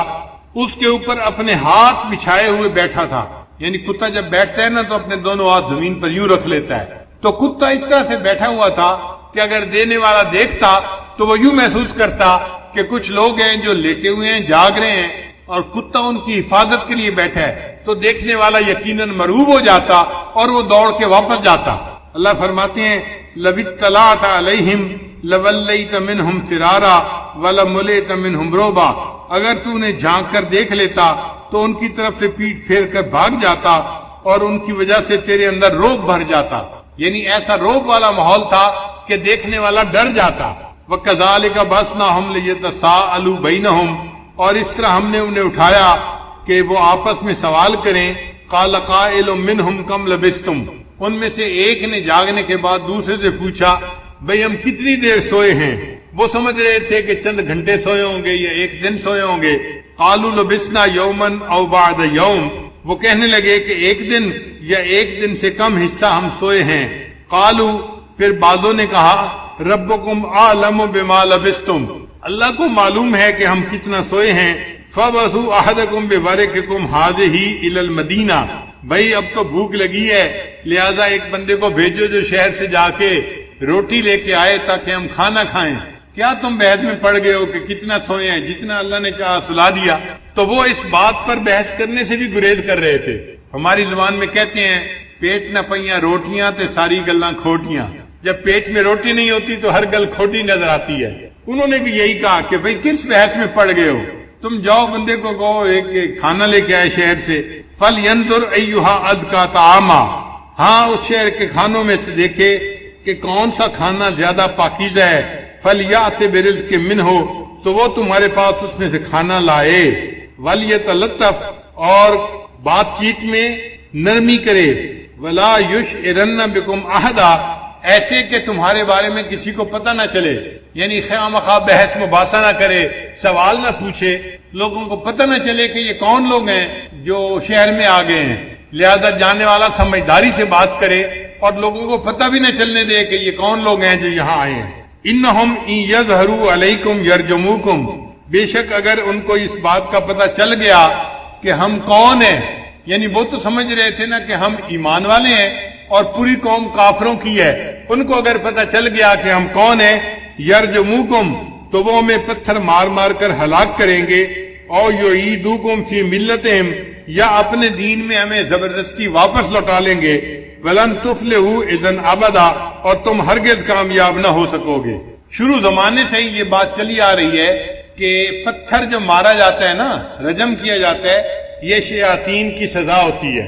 اس کے اوپر اپنے ہاتھ بچھائے ہوئے بیٹھا تھا۔ یعنی کتا جب بیٹھتا ہے نا تو اپنے دونوں ہاتھ زمین پر یوں رکھ لیتا ہے، تو کتا اس طرح سے بیٹھا ہوا تھا کہ اگر دینے والا دیکھتا تو وہ یوں محسوس کرتا کہ کچھ لوگ ہیں جو لیٹے ہوئے ہیں، جاگ رہے ہیں، اور کتا ان کی حفاظت کے لیے بیٹھا ہے، تو دیکھنے والا یقیناً مرعوب ہو جاتا اور وہ دوڑ کے واپس جاتا۔ اللہ فرماتے ہیں لَوِ اطَّلَعْتَ عَلَيْهِمْ لَوَلَّيْتَ مِنْهُمْ فِرَارًا وَلَمُلِئْتَ مِنْهُمْ رُعْبًا، اگر تو انہیں جھانک کر دیکھ لیتا تو ان کی طرف سے پیٹ پھیر کر بھاگ جاتا اور ان کی وجہ سے تیرے اندر روب بھر جاتا، یعنی ایسا روب والا ماحول تھا کہ دیکھنے والا ڈر جاتا۔ وَكَذَلِكَ بَعَثْنَاهُمْ لِيَتَسَاءَلُوا بَيْنَهُمْ، اور اس طرح ہم نے انہیں اٹھایا کہ وہ آپس میں سوال کریں۔ قَالَ قَائِلٌ مِّنْهُمْ كَمْ لَبِثْتُمْ، ان میں سے ایک نے جاگنے کے بعد دوسرے سے پوچھا بھئی ہم کتنی دیر سوئے ہیں؟ وہ سمجھ رہے تھے کہ چند گھنٹے سوئے ہوں گے یا ایک دن سوئے ہوں گے۔ قَالُوا لَبِثْنَا يَوْمًا أَوْ بَعْضَ يَوْمٍ، وہ کہنے لگے کہ ایک دن یا ایک دن سے کم حصہ ہم سوئے ہیں۔ قَالُوا، پھر بعضوں نے کہا رَبُّكُمْ أَعْلَمُ بِمَا لَبِثْتُمْ، اللہ کو معلوم ہے کہ ہم کتنا سوئے ہیں۔ فَبَعَثُوا أَحَدَكُمْ بِوَرِقِكُمْ هَٰذِهِ إِلَى الْمَدِينَةِ، بھئی اب تو بھوک لگی ہے، لہذا ایک بندے کو بھیجو جو شہر سے جا کے روٹی لے کے آئے تاکہ ہم کھانا کھائیں۔ کیا تم بحث میں پڑ گئے ہو کہ کتنا سوئے ہیں؟ جتنا اللہ نے چاہا سلا دیا۔ تو وہ اس بات پر بحث کرنے سے بھی گریز کر رہے تھے۔ ہماری زبان میں کہتے ہیں پیٹ نہ پئیاں روٹیاں تے ساری گلاں کھوٹیاں، جب پیٹ میں روٹی نہیں ہوتی تو ہر گل کھوٹی نظر آتی ہے۔ انہوں نے بھی یہی کہا کہ بھئی کس بحث میں پڑ گئے ہو، تم جاؤ بندے کو کہو ایک کھانا لے کے آئے شہر سے۔ فَلْيَنظُرْ أَيُّهَا أَزْكَىٰ طَعَامًا، ہاں اس شہر کے کھانوں میں سے دیکھے کہ کون سا کھانا زیادہ پاکیزہ ہے۔ فَلْيَأْتِ بِرِزْقٍ مِّنْهُ، تو وہ تمہارے پاس اس میں سے کھانا لائے۔ وَلْيَتَلَطَّفْ، اور بات چیت میں نرمی کرے۔ وَلَا يُشْعِرَنَّ بِكُمْ أَحَدًا، ایسے کہ تمہارے بارے میں کسی کو پتہ نہ چلے، یعنی خواہ مخواہ بحث مباحثہ نہ کرے، سوال نہ پوچھے، لوگوں کو پتہ نہ چلے کہ یہ کون لوگ ہیں جو شہر میں آ گئے ہیں۔ لہذا جانے والا سمجھداری سے بات کرے اور لوگوں کو پتہ بھی نہ چلنے دے کہ یہ کون لوگ ہیں جو یہاں آئے ہیں۔ انہم ان یظہروا علیکم یرجموکم، بے شک اگر ان کو اس بات کا پتہ چل گیا کہ ہم کون ہیں، یعنی وہ تو سمجھ رہے تھے نا کہ ہم ایمان والے ہیں اور پوری قوم کافروں کی ہے، ان کو اگر پتہ چل گیا کہ ہم کون ہیں، یرجموکم، تو وہ ہمیں پتھر مار مار کر ہلاک کریں گے، او یعیدوکم فی ملتہم، یا اپنے دین میں ہمیں زبردستی واپس لوٹا لیں گے، ولن تفلحوا اذن ابدا، اور تم ہرگز کامیاب نہ ہو سکو گے۔ شروع زمانے سے ہی یہ بات چلی آ رہی ہے کہ پتھر جو مارا جاتا ہے نا، رجم کیا جاتا ہے، یہ شیاطین کی سزا ہوتی ہے۔